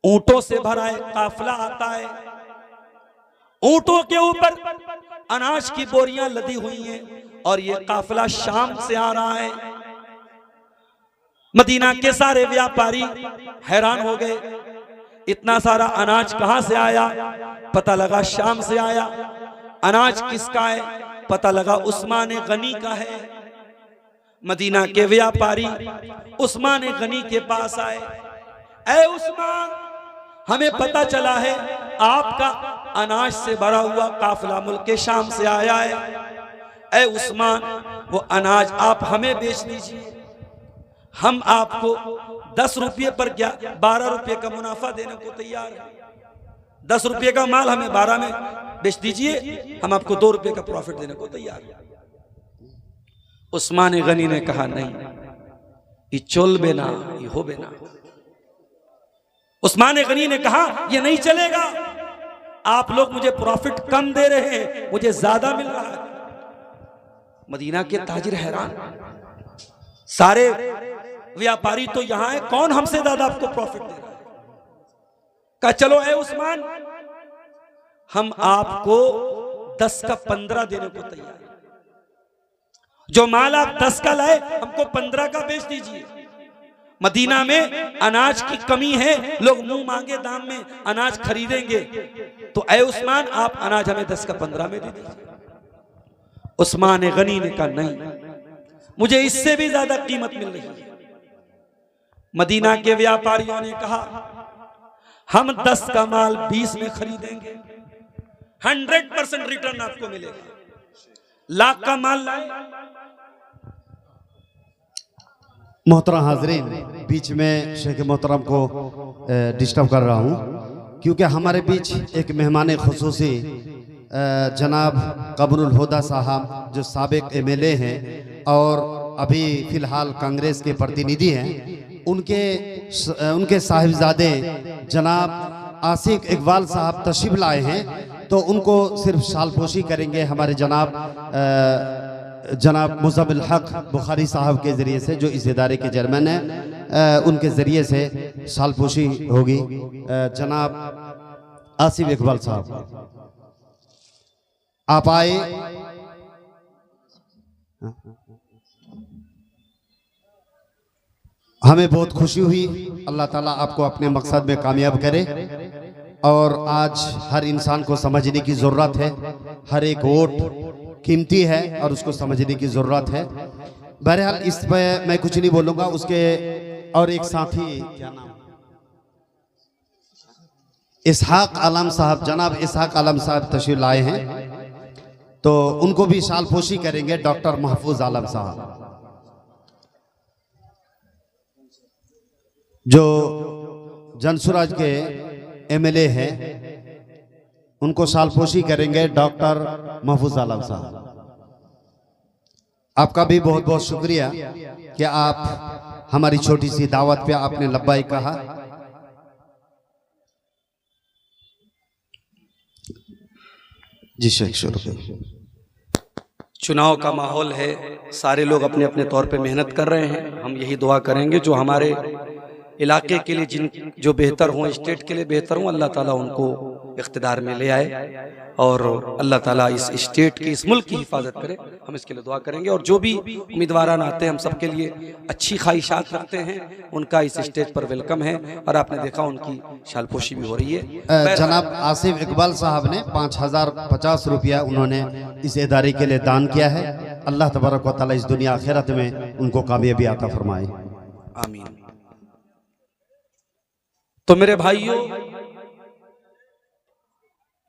ऊंटों से भरा है काफिला आता है, ऊंटों के ऊपर अनाज की बोरियां लदी हुई हैं, और ये काफिला शाम से आ रहा है। मदीना के सारे व्यापारी हैरान हो गए, इतना सारा अनाज कहां से आया? पता लगा शाम से आया। अनाज किसका है? पता लगा उस्मान गनी का है। मदीना के व्यापारी उस्मान गनी के पास आए, ऐ उस्मान, हमें पता चला है आपका अनाज से भरा हुआ काफिला मुल्क शाम से आया है। ऐ उस्मान, वो अनाज आप हमें बेच दीजिए, हम आपको 10 रुपये पर 12 रुपये का मुनाफा देने को तैयार है। 10 रुपये का माल हमें 12 में बेच दीजिए, हम आपको 2 रुपये का प्रॉफिट देने को तैयार है। उस्मान गनी ने कहा नहीं, ये चोल बेना, ये हो बेना। उस्मान गनी ने कहा ये नहीं चलेगा, आप लोग मुझे प्रॉफिट कम दे रहे हैं, मुझे ज्यादा मिल रहा है। मदीना के ताजिर हैरान, सारे व्यापारी तो यहां है, कौन हमसे ज्यादा आपको प्रॉफिट दे रहा है? कहा चलो ऐ उस्मान, हम आपको 10 का 15 देने को तैयार है। जो माल आप 10 का लाए हमको 15 का बेच दीजिए। मदीना में अनाज की कमी है, लोग मुंह मांगे दाम में अनाज खरीदेंगे, तो ऐ उस्मान आप अनाज हमें 10 का 15 में दे दीजिए। उस्मान गनी ने कहा नहीं, मुझे इससे भी ज्यादा कीमत मिल रही है। मदीना के व्यापारियों ने कहा हम 10 का माल 20 में खरीदेंगे, 100% रिटर्न आपको मिलेगा। लाख का माल लाए। मोहतरम हाजरीन, बीच में शेख मोहतरम को डिस्टर्ब कर रहा हूँ क्योंकि हमारे बीच एक मेहमान खुसूसी जनाब कबरुल हुदा साहब जो साबिक एमएलए हैं और अभी फ़िलहाल कांग्रेस के प्रतिनिधि हैं, उनके साहिबजादे जनाब आसिक इकबाल साहब तशरीफ लाए हैं, तो उनको सिर्फ शालपोशी करेंगे हमारे जनाब मुज़म्मिल हक बुखारी साहब के ज़रिए से, जो इस इदारे के चेयरमैन हैं, उनके ज़रिए से शालपोशी होगी। जनाब आसिफ इकबाल साहब आप आए। हमें बहुत खुशी हुई, अल्लाह ताला आपको अपने मकसद में कामयाब करे। और आज हर इंसान को समझने की ज़रूरत है, हर एक वोट कीमती है और उसको समझने की ज़रूरत है। बहरहाल इस पर मैं कुछ नहीं बोलूँगा। उसके और एक साथी क्या नाम, इसहाक आलम साहब, जनाब इसहाक आलम साहब तशरीफ लाए हैं, तो उनको भी शालपोशी करेंगे डॉक्टर महफूज आलम साहब, जो जनसुराज के एमएलए हैं, उनको शालपोशी करेंगे डॉक्टर महफूज आलम साहब। आपका भी बहुत बहुत शुक्रिया कि आप हमारी छोटी सी दावत पे आपने लब्बाई कहा। जी शेख शुरू। चुनाव का माहौल है, सारे लोग अपने अपने तौर पे मेहनत कर रहे हैं। हम यही दुआ करेंगे जो हमारे इलाके के लिए जो बेहतर हों, स्टेट के लिए बेहतर हों, अल्लाह ताला उनको इख्तिदार में ले आए और अल्लाह ताला इस स्टेट की, इस मुल्क की हिफाजत करे। हम इसके लिए दुआ करेंगे। और जो भी उम्मीदवार आते हैं, हम सबके लिए अच्छी ख्वाहिशात रखते हैं, उनका इस स्टेज पर वेलकम है। और आपने देखा उनकी शालपोशी भी हो रही है। जनाब आसिफ इकबाल साहब ने 5050 रुपया उन्होंने इस इदारे के लिए दान किया है। अल्लाह तबारक व तआला इस दुनिया आखिरत में उनको कामयाबी अता फरमाए, आमीन। तो मेरे भाइयों,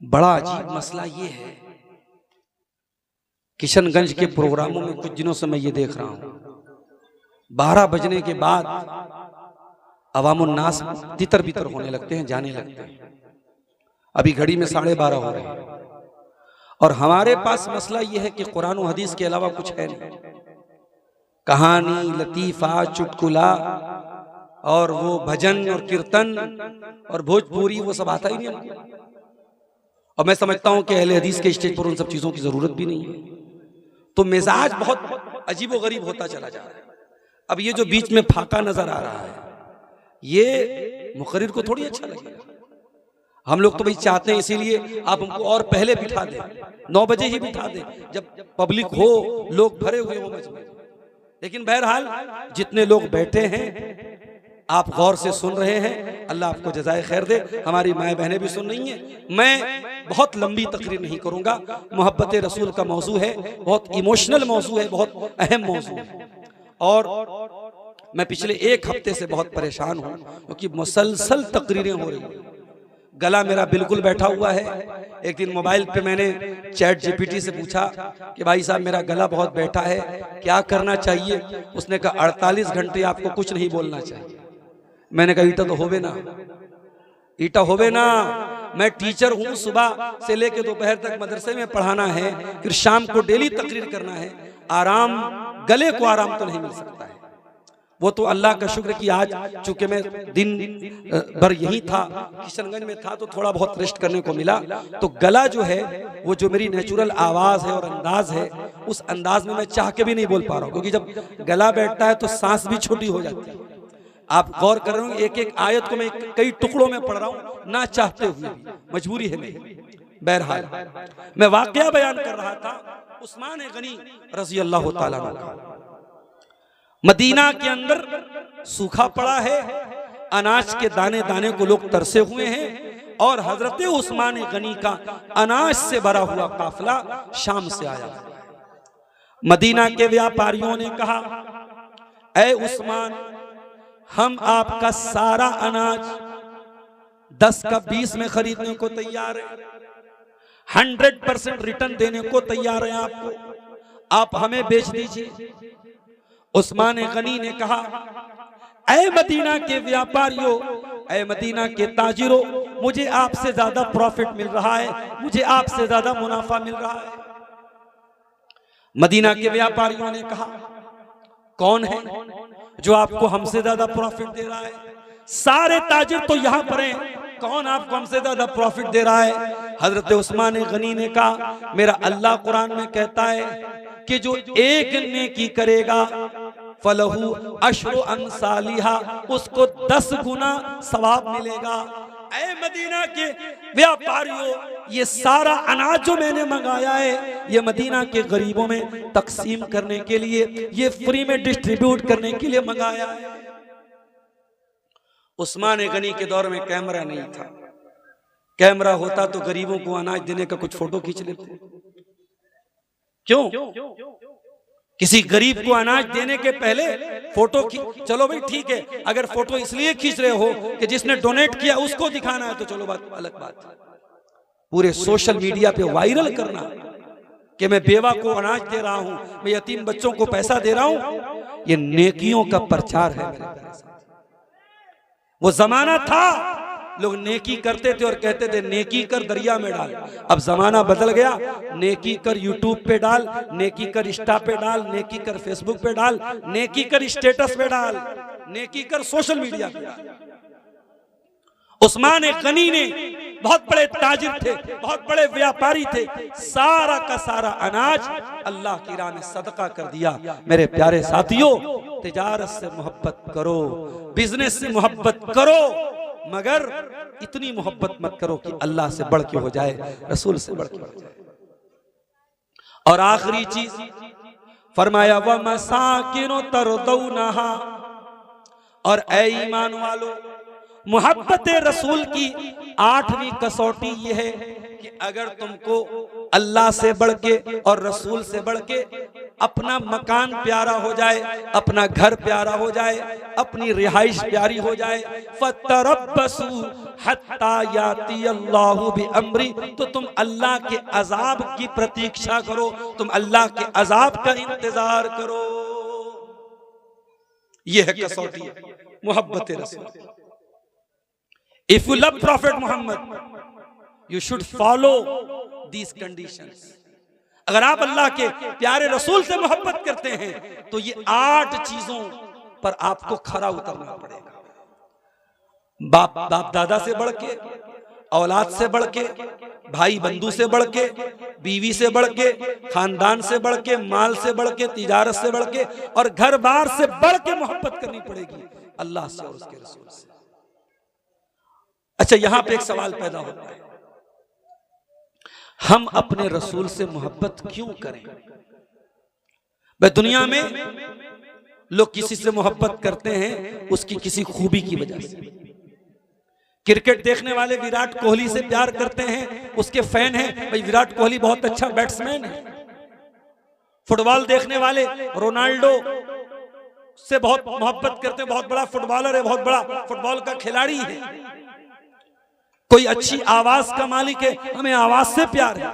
बड़ा अजीब मसला ये है, किशनगंज के प्रोग्रामों में कुछ दिनों से मैं ये देख रहा हूं, 12 बजने के बाद अवामुन्नास तितर बितर होने लगते हैं, जाने लगते हैं। अभी घड़ी में 12:30 हो रहे हैं और हमारे पास मसला ये है कि कुरान और हदीस के अलावा कुछ है नहीं। कहानी, लतीफा, चुटकुला और वो भजन और कीर्तन और भोजपुरी, वो सब आता ही नहीं हमको। और मैं समझता हूं कि अहले हदीस के स्टेज पर उन सब चीजों की जरूरत भी नहीं है। तो मिजाज बहुत अजीबो गरीब होता चला जा रहा है। अब ये जो बीच में फाका नजर आ रहा है, ये मुकर्रिर को थोड़ी अच्छा लगेगा। हम लोग तो भाई चाहते हैं, इसीलिए आप हमको और पहले बिठा दें, 9 बजे ही बिठा दें, जब पब्लिक हो, लोग भरे हुए हो मजमे। लेकिन बहरहाल जितने लोग बैठे हैं, आप गौर से सुन रहे हैं, अल्लाह आपको जज़ाए खैर दे। हमारी माएँ बहनें भी सुन रही हैं। मैं बहुत लंबी तकरीर नहीं करूंगा। मोहब्बत रसूल का मौजू है, बहुत इमोशनल मौजू है, बहुत अहम मौजू है। और मैं पिछले 1 हफ्ते से बहुत परेशान हूँ क्योंकि मुसलसल तकरीरें हो रही हैं। गला मेरा बिल्कुल बैठा हुआ है। एक दिन मोबाइल पे मैंने चैट जीपीटी से पूछा कि भाई साहब मेरा गला बहुत बैठा है, क्या करना चाहिए? उसने कहा 48 घंटे आपको कुछ नहीं बोलना चाहिए। मैंने कहा ईटा तो होवे ना, ईटा होवे ना। मैं टीचर हूँ, सुबह से लेकर दोपहर तक मदरसे में पढ़ाना है, फिर शाम को डेली तकरीर करना है। आराम, गले को आराम तो नहीं मिल सकता है। वो तो अल्लाह का शुक्र कि आज चूंकि मैं दिन भर यही था, किशनगंज में था, तो थोड़ा बहुत रेस्ट करने को मिला। तो गला जो है, वो जो मेरी नेचुरल आवाज़ है और अंदाज है, उस अंदाज में मैं चाह के भी नहीं बोल पा रहा हूँ, क्योंकि जब गला बैठता है तो सांस भी छोटी हो जाती है। आप गौर कर रहे होंगे, एक एक आयत को मैं कई टुकड़ों में पढ़ रहा हूँ, ना चाहते हुए, मजबूरी है मेरी। बहरहाल मैं वाकया बयान कर रहा था उस्मान गनी रज़ी अल्लाह ताला अन्हु का। मदीना के अंदर सूखा पड़ा है, अनाज के दाने दाने को लोग तरसे हुए हैं, और हजरत उस्मान गनी का अनाज से भरा हुआ काफिला शाम से आया। मदीना के व्यापारियों ने कहा, ऐ उस्मान, हम आपका सारा अनाज 10 का 20 में खरीदने को तैयार है, 100% रिटर्न देने को तैयार है आपको, आप हमें बेच दीजिए। उस्मान गनी ने कहा, ऐ मदीना के व्यापारियों, ऐ मदीना के ताजिरों, मुझे आपसे ज्यादा प्रॉफिट मिल रहा है, मुझे आपसे ज्यादा मुनाफा मिल रहा है। मदीना के व्यापारियों ने कहा, कौन है जो आपको हमसे ज्यादा प्रॉफिट दे रहा है? सारे ताजिर तो यहां पर हैं, कौन आपको हमसे ज्यादा प्रॉफिट दे रहा है? हजरत उस्मान गनी ने कहा, मेरा अल्लाह कुरान में कहता है कि जो एक नेकी करेगा फलहू अशरु अमसालिहा, उसको 10 गुना सवाब मिलेगा। ऐ मदीना के व्यापारियों, ये सारा अनाज जो मैंने मंगाया है, ये मदीना के गरीबों में तकसीम करने के लिए, ये फ्री में डिस्ट्रीब्यूट करने के लिए मंगाया है। उस्मान गनी के दौर में कैमरा नहीं था, कैमरा होता तो गरीबों को अनाज देने का कुछ फोटो खींच लेते। क्यों? किसी गरीब को अनाज देने के पहले फोटो चलो भाई ठीक है, अगर फोटो इसलिए खींच रहे हो कि जिसने डोनेट किया उसको दिखाना है तो चलो बात अलग बात है। पूरे सोशल मीडिया पे वायरल करना कि मैं बेवा को अनाज दे रहा हूं, मैं यतीम बच्चों को पैसा दे रहा हूं, ये नेकियों का प्रचार है मेरे प्यारे साथी। वो जमाना था लोग नेकी करते थे और कहते थे नेकी कर दरिया में डाल। अब जमाना बदल गया, नेकी कर यूट्यूब पे डाल, नेकी कर इंस्टा पे डाल, नेकी कर फेसबुक पे डाल, नेकी कर स्टेटस पे डाल, नेकी कर सोशल मीडिया पे डाल। उस्मान गनी ने बहुत बड़े ताजिर थे, बहुत बड़े व्यापारी थे, सारा का सारा अनाज अल्लाह की राह में सदका कर दिया। मेरे प्यारे साथियों, तिजारत से मोहब्बत करो, बिजनेस से मोहब्बत करो, मगर इतनी मोहब्बत मत करो कि अल्लाह से बढ़ के हो जाए, रसूल से बढ़ के हो जाए। और आखिरी चीज फरमाया, व मसाकिनो तरदौनहा, और ऐ ईमान वालो, मोहब्बत रसूल की 8वीं कसौटी यह है कि अगर तुमको अल्लाह से बढ़ के और रसूल से बढ़ के अपना मकान प्यारा हो जाए, अपना घर प्यारा हो जाए, अपनी रिहाइश प्यारी हो जाए, फतरब्बसू हत्ता याती अल्लाहु बिअम्री, तो तुम अल्लाह के अजाब की प्रतीक्षा करो, तुम अल्लाह के अजाब का इंतजार करो। यह है कसौटी मोहब्बत रसूल। If you love Prophet Muhammad, you should follow these conditions. अगर आप अल्लाह के प्यारे रसूल से मोहब्बत करते हैं तो ये 8 चीजों पर आपको खरा उतरना पड़ेगा। बाप दादा से बढ़ के, औलाद से बढ़ के, भाई बंधु से बढ़ के, बीवी से बढ़ के, खानदान से बढ़ के, माल से बढ़ के, तिजारत से बढ़ के और घर बार से बढ़ के मोहब्बत करनी पड़ेगी अल्लाह से और उसके रसूल से। अच्छा, यहां पे एक सवाल पैदा होता है, हम अपने रसूल से मोहब्बत क्यों करें? भाई दुनिया में लोग किसी से मोहब्बत करते हैं उसकी किसी खूबी की वजह से। क्रिकेट देखने वाले विराट कोहली से प्यार करते हैं, उसके फैन हैं, भाई विराट कोहली बहुत अच्छा बैट्समैन है। फुटबॉल देखने वाले रोनाल्डो से बहुत मोहब्बत करते हैं, बहुत बड़ा फुटबॉलर है, बहुत बड़ा फुटबॉल का खिलाड़ी है। कोई अच्छी आवाज का मालिक है, हमें आवाज से प्यार है।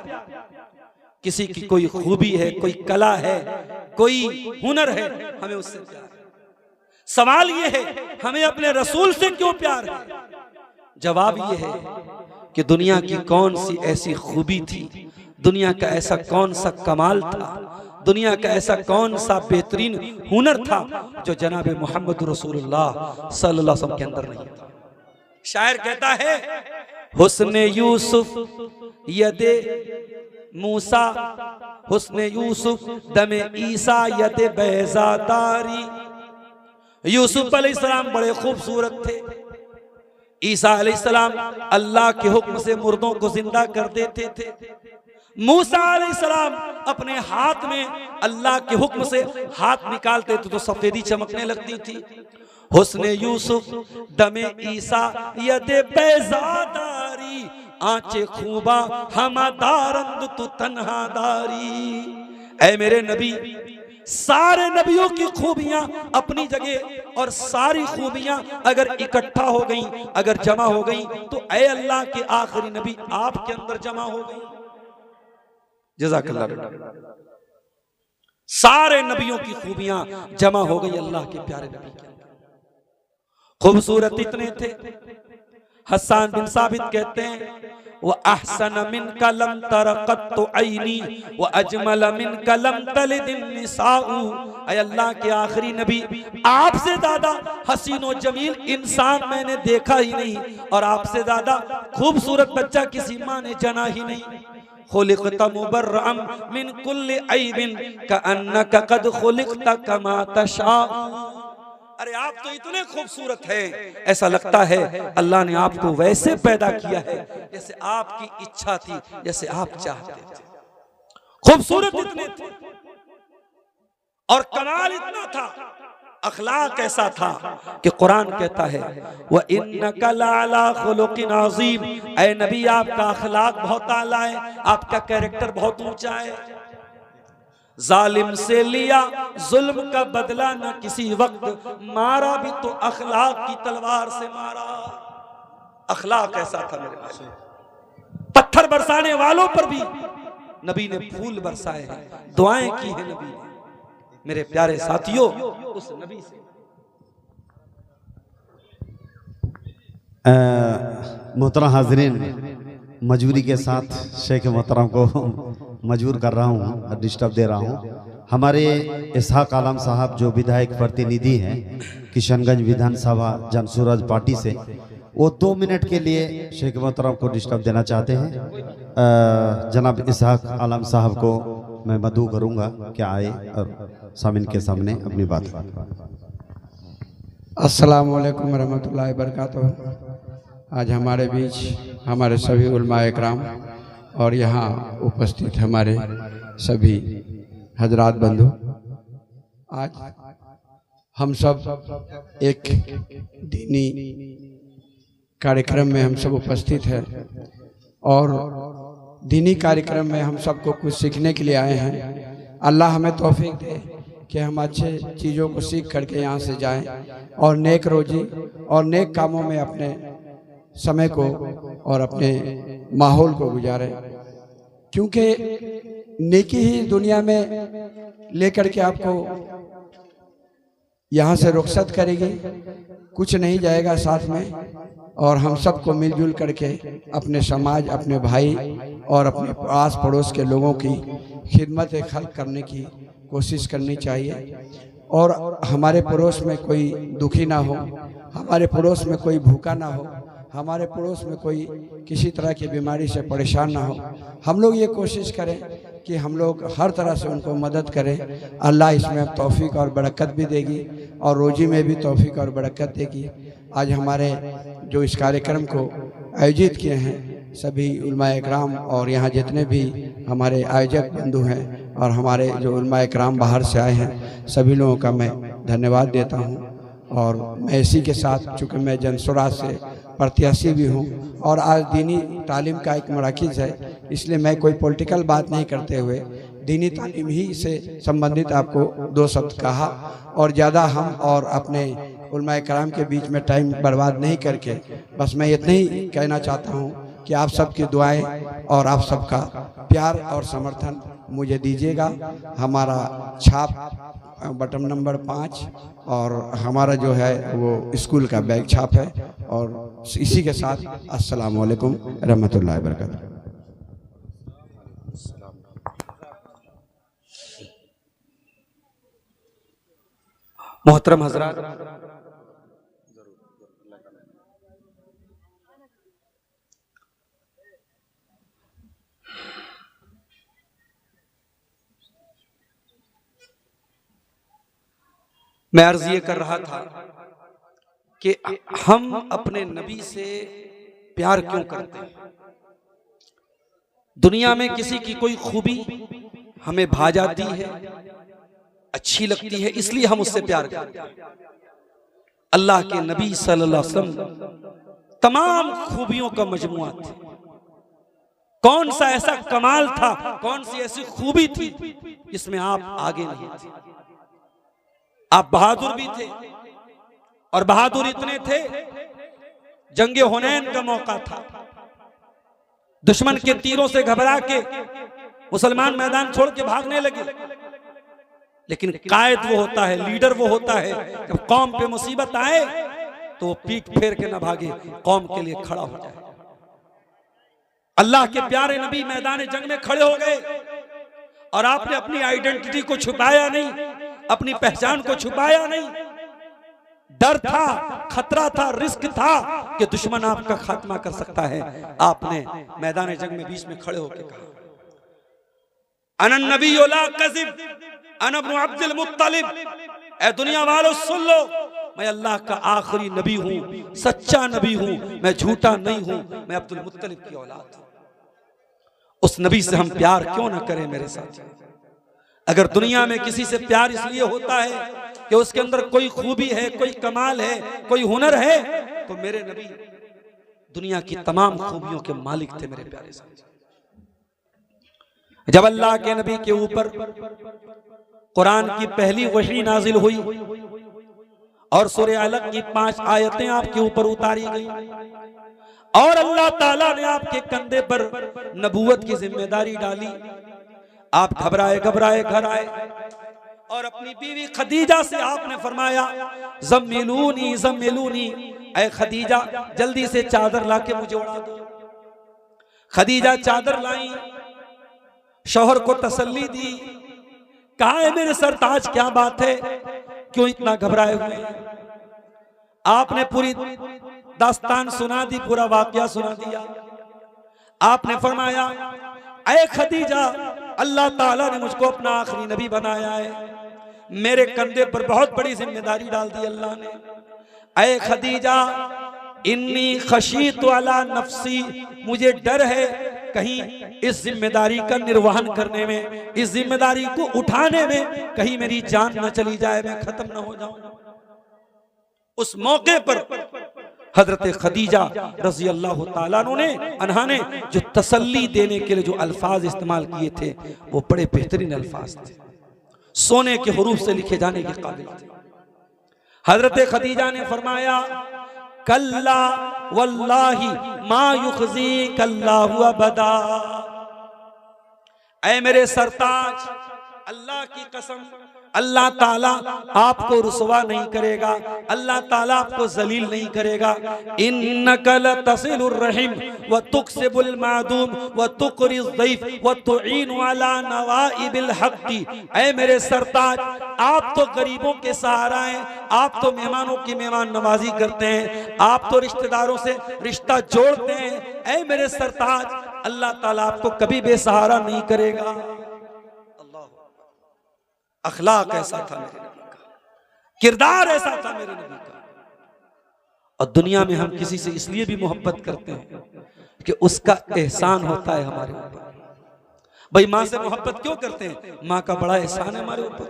किसी की कोई खूबी है, कोई कला है, कोई हुनर है, हमें उससे प्यार है। सवाल यह है हमें अपने रसूल से क्यों प्यार है? जवाब यह है कि दुनिया की कौन सी ऐसी खूबी थी, दुनिया का ऐसा कौन सा कमाल था, दुनिया का ऐसा कौन सा बेहतरीन हुनर था जो जनाब मोहम्मद रसूलुल्लाह सल्लल्लाहु अलैहि वसल्लम के अंदर नहीं था। शायर कहता है, हुस्ने यूसुफ यदे मूसा, हुस्ने यूसुफ दमे ईसा यदे बैजादारी। यूसुफ अलैहिस्सलाम बड़े खूबसूरत थे, ईसा अलैहिस्सलाम अल्लाह के हुक्म से मुर्दों को जिंदा कर देते थे, मूसा अलैहिस्सलाम अपने हाथ में अल्लाह के हुक्म से हाथ निकालते थे तो सफेदी चमकने लगती थी। हुस्ने यूसुफ दमे ईसा यदे बैजादारी, आंचे खूबा हमादारंद तु तन्हादारी। ऐ मेरे नबी, सारे नबियों की खूबियां अपनी जगह और सारी खूबियां अगर इकट्ठा हो गई, अगर जमा हो गई, तो ऐ अल्लाह के आखिरी नबी आपके अंदर जमा हो गई। जज़ाकल्लाह। सारे नबियों की खूबियां जमा हो गई अल्लाह के प्यारे नबी के अंदर। खूबसूरत इतने थे, हसन बिन साबित कहते हैं वह अहसन मिन कलम तरक़त ऐनी व अजमल मिन कलम तलिदिन निसाउ। ऐ अल्लाह के आखिरी नबी, आपसे ज्यादा हसीन व जमील इंसान मैंने देखा ही नहीं, और आपसे ज्यादा खूबसूरत बच्चा किसी माँ ने जना ही नहीं। खुलिक़त मुबर्रअम मिन कुल्लि ऐबिन कअन्नका क़द खुलिक़त कमा तशाउ। अरे आप तो इतने खूबसूरत हैं, ऐसा लगता है अल्लाह ने आपको वैसे पैदा किया है जैसे आपकी इच्छा थी, जैसे आप चाहते थे। खूबसूरत इतने थे और कमाल इतना था, अखलाक ऐसा था कि कुरान कहता है वह इन्नका लअला खुलुक़िन अज़ीम। ऐ नबी, आपका अखलाक बहुत आला है, आपका कैरेक्टर बहुत ऊंचा है। जालिम से लिया जुल्म का बदला न किसी वक्त, मारा भी तो अखलाक की तलवार से मारा। अखलाक ऐसा था मेरे भाई, पत्थर बरसाने वालों पर भी नबी ने फूल बरसाए हैं, दुआएं की है नबी ने। मेरे प्यारे साथियों, उस नबी से मोहतरम हाजरीन, मजबूरी के साथ शेख मोहतरम को मजबूर कर रहा हूँ, डिस्टर्ब दे रहा हूँ। हमारे इसहाक आलम साहब जो विधायक प्रतिनिधि हैं किशनगंज विधानसभा जनसुराज पार्टी से, वो 2 मिनट के लिए शेख मोहतरम को डिस्टर्ब देना चाहते हैं। जनाब इसहाक आलम साहब को मैं मदऊ करूँगा क्या आए और सामिन के सामने अपनी बात। अस्सलाम वालेकुम रहमतुल्लाहि बरकातुहू। आज हमारे बीच हमारे सभी उलमाए इकराम और यहाँ उपस्थित हमारे सभी हजरात बंधु, आज हम सब एक दीनी कार्यक्रम में हम सब उपस्थित हैं और दीनी कार्यक्रम में हम सबको कुछ सीखने के लिए आए हैं। अल्लाह हमें तौफीक दे कि हम अच्छे चीज़ों को सीख करके यहाँ से जाएं और नेक रोजी और नेक कामों में अपने समय को और अपने माहौल को गुजारें, क्योंकि नेकी ही दुनिया में लेकर के आपको यहाँ से रुखसत करेगी, कुछ नहीं जाएगा साथ में। और हम सबको मिलजुल करके अपने समाज, अपने भाई और अपने आस पड़ोस के लोगों की खिदमत खल्क करने की कोशिश करनी चाहिए। और हमारे पड़ोस में कोई दुखी ना हो, हमारे पड़ोस में कोई भूखा ना हो, हमारे पड़ोस में कोई किसी तरह की बीमारी से परेशान ना हो। हम लोग ये कोशिश करें कि हम लोग हर तरह से उनको मदद करें। अल्लाह इसमें तौफीक और बरकत भी देगी और रोजी में भी तौफीक और बरकत देगी। आज हमारे जो इस कार्यक्रम को आयोजित किए हैं सभी उलमाए इकराम और यहाँ जितने भी हमारे आयोजक बंधु हैं और हमारे जो उलमाए इकराम बाहर से आए हैं, सभी लोगों का मैं धन्यवाद देता हूँ। और मैं इसी के साथ, चूँकि मैं जनसुराज से प्रत्याशी भी हूँ और आज दीनी तालीम का एक मराकिज़ है, इसलिए मैं कोई पॉलिटिकल बात नहीं करते हुए दीनी तालीम ही से संबंधित आपको 2 शब्द कहा और ज़्यादा हम और अपने उलमाए कराम के बीच में टाइम बर्बाद नहीं करके बस मैं इतना ही कहना चाहता हूँ कि आप सबकी दुआएं और आप सबका प्यार और समर्थन मुझे दीजिएगा। हमारा छाप बटन नंबर 5 और हमारा जो है वो स्कूल का बैग छाप है। और इसी के साथ अस्सलाम वालेकुम रहमतुल्लाहि व बरकातहू। मोहतरम हजरात, मैं अर्ज ये कर रहा था कि हम अपने नबी से प्यार क्यों करते हैं। दुनिया में किसी की कोई खूबी हमें भा जाती है, अच्छी लगती है, इसलिए हम उससे प्यार करते हैं। अल्लाह के नबी सल्लल्लाहु अलैहि वसल्लम तमाम खूबियों का मजमुआ थे। कौन सा ऐसा कमाल था, कौन सी ऐसी खूबी थी जिसमें आप आगे नहीं थे। आप बहादुर भी थे, और बहादुर इतने थे, जंगे हुनैन का मौका था, दुश्मन के तीरों से घबरा के मुसलमान मैदान छोड़ के भागने लगे। लेकिन कायद वो होता है, लीडर वो होता है, जब कौम पे मुसीबत आए तो वो पीठ फेर के ना भागे, कौम के लिए खड़ा हो जाए। अल्लाह के प्यारे नबी मैदान जंग में खड़े हो गए, और आपने अपनी आइडेंटिटी को छुपाया नहीं, अपनी पहचान को छुपाया नहीं। डर था, खतरा था, रिस्क था कि दुश्मन आपका खात्मा कर सकता है। आपने मैदान जंग में बीच में खड़े होकर कहा, अनन नबी ला कज़िब अना इब्न अब्दुल मुत्तलिब। ए दुनिया वालों सुन लो, मैं अल्लाह का आखिरी नबी हूं, सच्चा नबी हूं, मैं झूठा नहीं हूं, मैं अब्दुल मुत्तलिब की औलाद हूं। उस नबी से हम प्यार क्यों ना करें मेरे साथ। अगर दुनिया में किसी से प्यार इसलिए होता है कि उसके अंदर कोई खूबी है, कोई कमाल है, कोई हुनर है, तो मेरे नबी दुनिया की तमाम खूबियों के मालिक थे मेरे प्यारे साथी। जब अल्लाह के नबी के ऊपर कुरान की पहली वही नाजिल हुई और सूरह अलग की 5 आयतें आपके ऊपर उतारी गई, और अल्लाह ताला ने आपके कंधे पर नबूवत की जिम्मेदारी डाली, आप घबराए घबराए घर आए और अपनी बीवी खदीजा से आपने फरमाया, ज़म्मिलूनी ज़म्मिलूनी, ऐ खदीजा जल्दी से चादर लाके मुझे उड़ा दो। खदीजा चादर लाई, शौहर को तसल्ली दी, कहा है मेरे सरताज क्या बात है, क्यों इतना घबराए हुए हैं। आपने पूरी दास्तान सुना दी, पूरा वाकया सुना दिया। आपने फरमाया, ऐ खदीजा अल्लाह ताला ने मुझको अपना आखिरी नबी बनाया है, मेरे कंधे पर बहुत बड़ी जिम्मेदारी डाल दी अल्लाह ने। ऐ खदीजा इन्नी खशीतु अला नफ्सी, मुझे डर है कहीं इस जिम्मेदारी का निर्वहन करने में, इस जिम्मेदारी को उठाने में कहीं मेरी जान न चली जाए, मैं खत्म न हो जाऊं। उस मौके पर हजरत खदीजा रजी अल्लाह ताला अन्हा ने जो तसल्ली देने के लिए जो अल्फाज इस्तेमाल किए थे वो बड़े बेहतरीन अल्फाज थे, सोने के हुरूफ से लिखे जाने के काबिल थे। हजरत खदीजा ने फरमाया, कल्ला वल्लाही मा युखज़ी कल्लाहु अबदा। ऐ मेरे सरताज, अल्लाह की कसम, अल्लाह ताला आपको रुसवा नहीं करेगा, अल्लाह ताला आपको जलील नहीं करेगा। इन्नका लतसिलुर रहीम व तुक्सिबुल मादूम व तुक़रिज़ ज़ईफ़ व तुईनु अला नवाइबिल हक़्क़ी। ऐ मेरे सरताज, आप तो गरीबों के सहारा हैं, आप तो मेहमानों की मेहमान नवाजी करते हैं, आप तो रिश्तेदारों से रिश्ता जोड़ते हैं। ऐ मेरे सरताज, अल्लाह ताला आपको कभी बेसहारा नहीं करेगा। अखलाक ऐसा था मेरे नबी का, किरदार ऐसा था मेरे नबी का। और दुनिया में हम किसी से इसलिए भी मोहब्बत करते हैं कि उसका एहसान होता है हमारे ऊपर। भाई माँ से मोहब्बत क्यों करते हैं? माँ का बड़ा एहसान है हमारे ऊपर।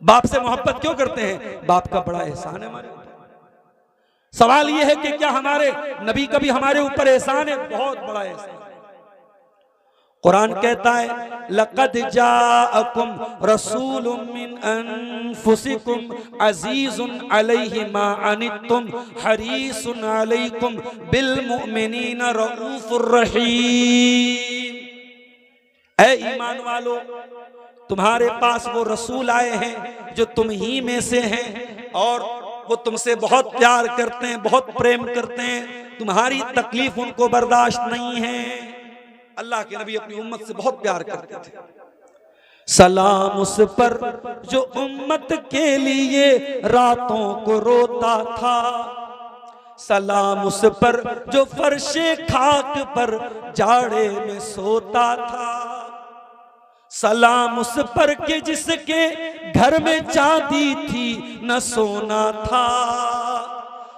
बाप से मोहब्बत क्यों करते हैं? बाप का बड़ा एहसान है हमारे ऊपर। सवाल यह है कि क्या हमारे नबी का भी हमारे ऊपर एहसान है? बहुत बड़ा एहसान। कुरान कहता है, लक़द जाअकुम रसूलुम मिन अनफुसिकुम अज़ीज़ुन अलैहि मा अनित्तुम हरीसुन अलैकुम बिल मुमिनीना रऊफ़ुर रहीम। ऐ ईमान वालो, तुम्हारे पास वो रसूल आए हैं जो तुम ही में से हैं, और वो तुमसे बहुत प्यार करते हैं, बहुत प्रेम करते हैं, तुम्हारी तकलीफ उनको बर्दाश्त नहीं है। अल्लाह के नबी अपनी उम्मत से बहुत प्यार करते थे। सलाम उस पर जो उम्मत के लिए रातों को रोता था, सलाम उस पर जो फर्शे खाक पर जाड़े में सोता था, सलाम उस पर के जिसके घर में चांदी थी न सोना था,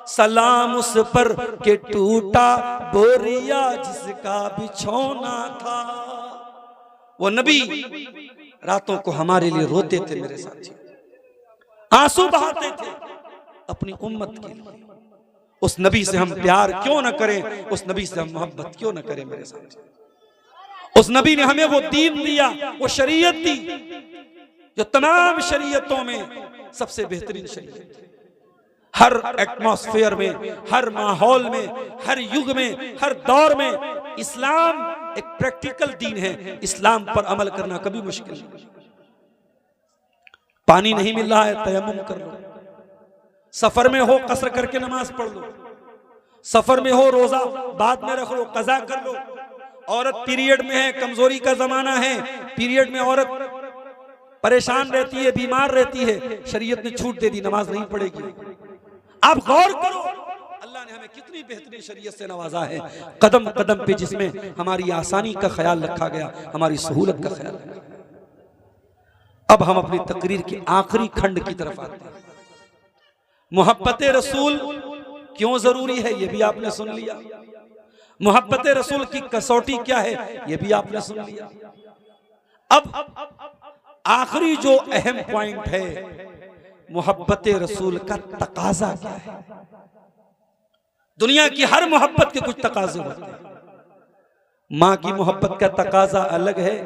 सलाम उस पर के टूटा बोरिया जिसका बिछौना था। वो नबी रातों को हमारे लिए रोते थे मेरे साथी, आंसू बहाते थे अपनी उम्मत के लिए। उस नबी से हम प्यार क्यों न करें, उस नबी से हम मोहब्बत क्यों न करें मेरे साथी। उस नबी ने हमें वो दीन दिया, वो शरीयत दी जो तमाम शरीयतों में सबसे बेहतरीन शरीयत है। हर एटमॉस्फेयर में, हर माहौल में, हर युग में, हर दौर में इस्लाम एक प्रैक्टिकल दीन है। इस्लाम पर अमल करना कभी मुश्किल नहीं। पानी नहीं मिल रहा है, तयम्मुम कर लो। सफर में हो, कसर करके नमाज पढ़ लो। सफर में हो, रोजा बाद में रख लो, कज़ा कर लो। औरत पीरियड में है, कमजोरी का जमाना है, पीरियड में औरत परेशान रहती है, बीमार रहती है, शरीयत ने छूट दे दी, नमाज नहीं पड़ेगी। आप गौर करो, अल्लाह ने हमें कितनी बेहतरीन शरीयत से नवाजा है, कदम कदम पे, जिसमें हमारी आसानी का ख्याल रखा गया, हमारी सहूलत का ख्याल रखा गया। अब हम अपनी तकरीर के आखिरी खंड की तरफ आते हैं। मोहब्बत रसूल क्यों जरूरी है, यह भी आपने सुन लिया। मोहब्बत रसूल की कसौटी क्या है, यह भी आपने सुन लिया। अब आखिरी जो अहम पॉइंट है, मोहब्बत रसूल का तकाजा क्या है। दुनिया की हर मोहब्बत के कुछ तकाजे होते हैं। माँ की मोहब्बत का तकाजा अलग है,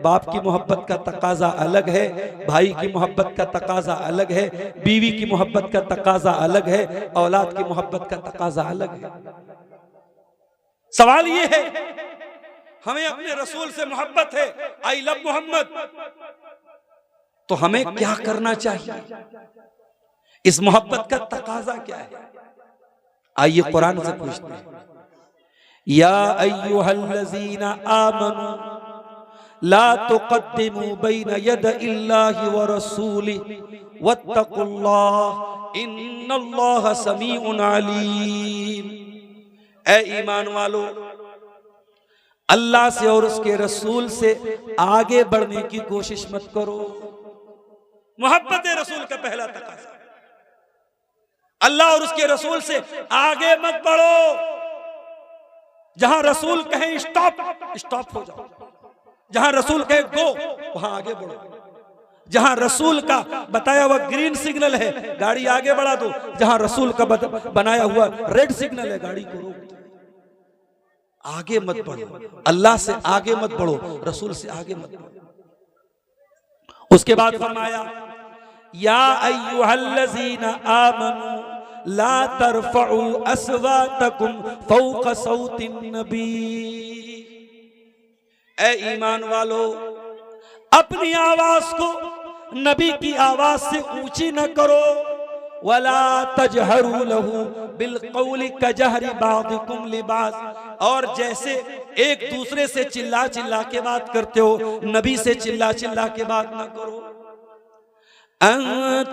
बाप की मोहब्बत का तकाजा अलग है, भाई की मोहब्बत का तकाजा अलग है, बीवी की मोहब्बत का तकाजा अलग है, औलाद की मोहब्बत का तकाजा अलग है। सवाल ये है, हमें अपने रसूल से मोहब्बत है, आई लव मोहम्मद, तो हमें क्या करना चाहिए? इस मोहब्बत का तकाजा क्या है? आइए कुरान से पूछते हैं। या अय्युहल्लज़ीना आमनू ला तुक़द्दिमू बैना यदइल्लाहि व रसूलिही वत्तक़ुल्लाह इन्नल्लाहा समीउन अलीम। ऐ ईमान वालो, अल्लाह से और उसके रसूल से आगे बढ़ने की कोशिश मत करो। मोहब्बत रसूल का पहला तकाजा, अल्लाह और उसके रसूल से आगे मत बढ़ो। जहां रसूल कहे स्टॉप, स्टॉप हो जाओ। जहां रसूल कहे गो, वहां आगे बढ़ो। जहां रसूल का बताया हुआ ग्रीन सिग्नल है, गाड़ी आगे बढ़ा दो। जहां रसूल का बनाया हुआ रेड सिग्नल है, गाड़ी को रोक दो। आगे मत बढ़ो, अल्लाह से आगे मत बढ़ो, रसूल से आगे मत बढ़ो। उसके बाद फरमाया, या अय्युहल्लज़ीना आमनू ला तरफ़उ अस्वातकुम फ़ौक़ सौतिन नबी। ऐ ईमान वालो, अपनी आवाज को नबी की आवाज से ऊंची न करो। वला तजहरू लहू बिलक़ौलि कजहरि बादिकुम लिबास, और जैसे एक दूसरे से चिल्ला चिल्ला के बात करते हो, नबी से चिल्ला चिल्ला के बात न करो। अन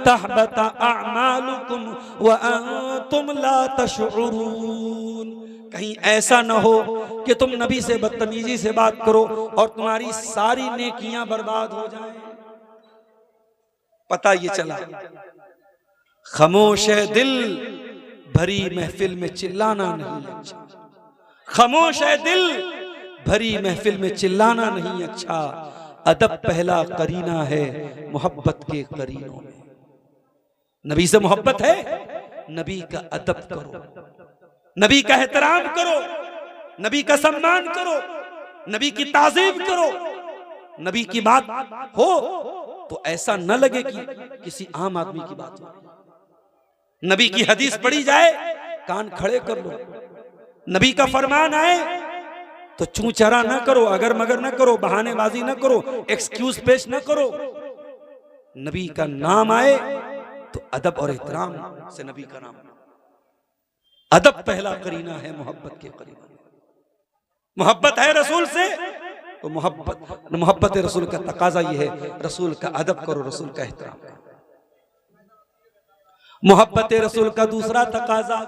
तहबता अअमालुकुम व अंतुम ला तशउरून, कहीं ऐसा न हो कि तुम नबी से बदतमीजी से बात करो और तुम्हारी सारी नेकियां बर्बाद हो जाएं। पता ये चला, खामोश है दिल, भरी महफिल में चिल्लाना नहीं अच्छा। खामोश है दिल, भरी महफिल में चिल्लाना नहीं अच्छा। अदब पहला करीना है मोहब्बत के करीनों में। नबी से मोहब्बत है, नबी का अदब करो, नबी का एहतराम करो, नबी का सम्मान करो, नबी की ताज़ीम करो। नबी की बात हो तो ऐसा न लगे कि किसी आम आदमी की बात हो। नबी की हदीस पढ़ी जाए, कान खड़े कर लो। नबी का फरमान आए तो चूं चरा न करो, अगर मगर न करो, बहानेबाजी न करो, एक्सक्यूज पेश न करो। नबी का नाम आए तो अदब और एहतराम से नबी का नाम। अदब पहला करीना है मोहब्बत के करीना। मोहब्बत है रसूल से तो मोहब्बत रसूल का तकाजा ये है, रसूल का अदब करो, रसूल का एहतराम करो। मोहब्बत रसूल का दूसरा तकाजा,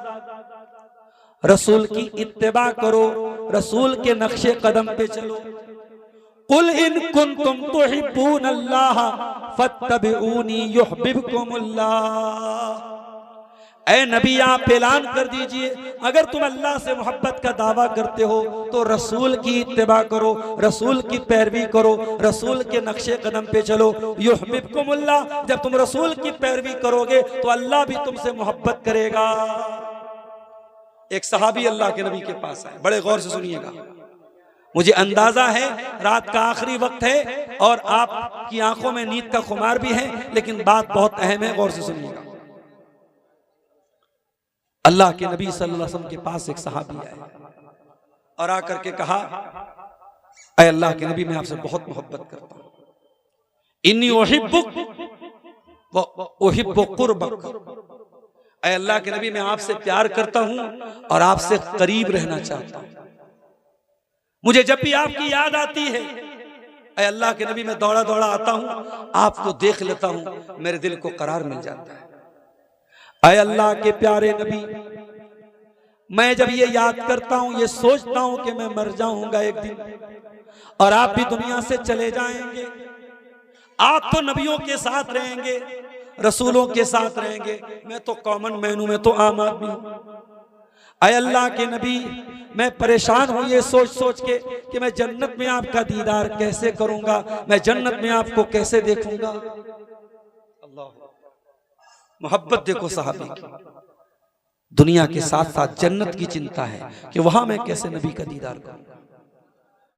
रसूल की इत्तिबा करो, रसूल के नक्शे कदम पे चलो। कुल इन कुंतुम तुहिब्बूनल्लाह फत्तबिऊनी युहब्बिबकुमुल्लाह। ऐ नबी, आप ऐलान कर दीजिए, अगर तुम अल्लाह से मोहब्बत का दावा करते हो तो रसूल की इत्तिबा करो, रसूल की पैरवी करो, रसूल के नक्शे कदम पे चलो। युहब्बिबकुमुल्लाह, जब तुम रसूल की पैरवी करोगे तो अल्लाह भी तुमसे मोहब्बत करेगा। एक सहाबी अल्लाह के नबी के पास आए, बड़े गौर से सुनिएगा। मुझे अंदाजा है रात का आखिरी वक्त है और आपकी आंखों में नींद का खुमार भी है, लेकिन बात बहुत अहम है, गौर से सुनिएगा। अल्लाह के नबी सल्लल्लाहु अलैहि वसल्लम के पास एक सहाबी आया और आकर के कहा, ऐ अल्लाह के नबी, मैं आपसे बहुत मोहब्बत करता हूं, इन्नी उहिब्बुक व उहिब्बु कुर्बक। ऐ अल्लाह के नबी, मैं आपसे प्यार करता हूं और आपसे करीब रहना चाहता हूं। मुझे जब भी आपकी याद आती है, ऐ अल्लाह के नबी, मैं दौड़ा दौड़ा आता हूं, आपको देख लेता हूं, मेरे दिल को करार मिल जाता है। ऐ अल्लाह के प्यारे नबी, मैं जब ये याद करता हूं, ये सोचता हूं कि मैं मर जाऊंगा एक दिन और आप भी दुनिया से चले जाएंगे। आप तो नबियों के साथ रहेंगे, रसूलों के साथ रहेंगे, मैं तो कॉमन मैन हूं, मैं तो आम आदमी हूं। ऐ अल्लाह के नबी, मैं परेशान हूं ये सोच सोच के कि मैं जन्नत में आपका दीदार कैसे करूंगा, मैं जन्नत में आपको कैसे देखूंगा। अल्लाह, मोहब्बत देखो साहबी की, दुनिया के साथ साथ जन्नत की चिंता है कि वहां मैं कैसे नबी का दीदार करूंगा।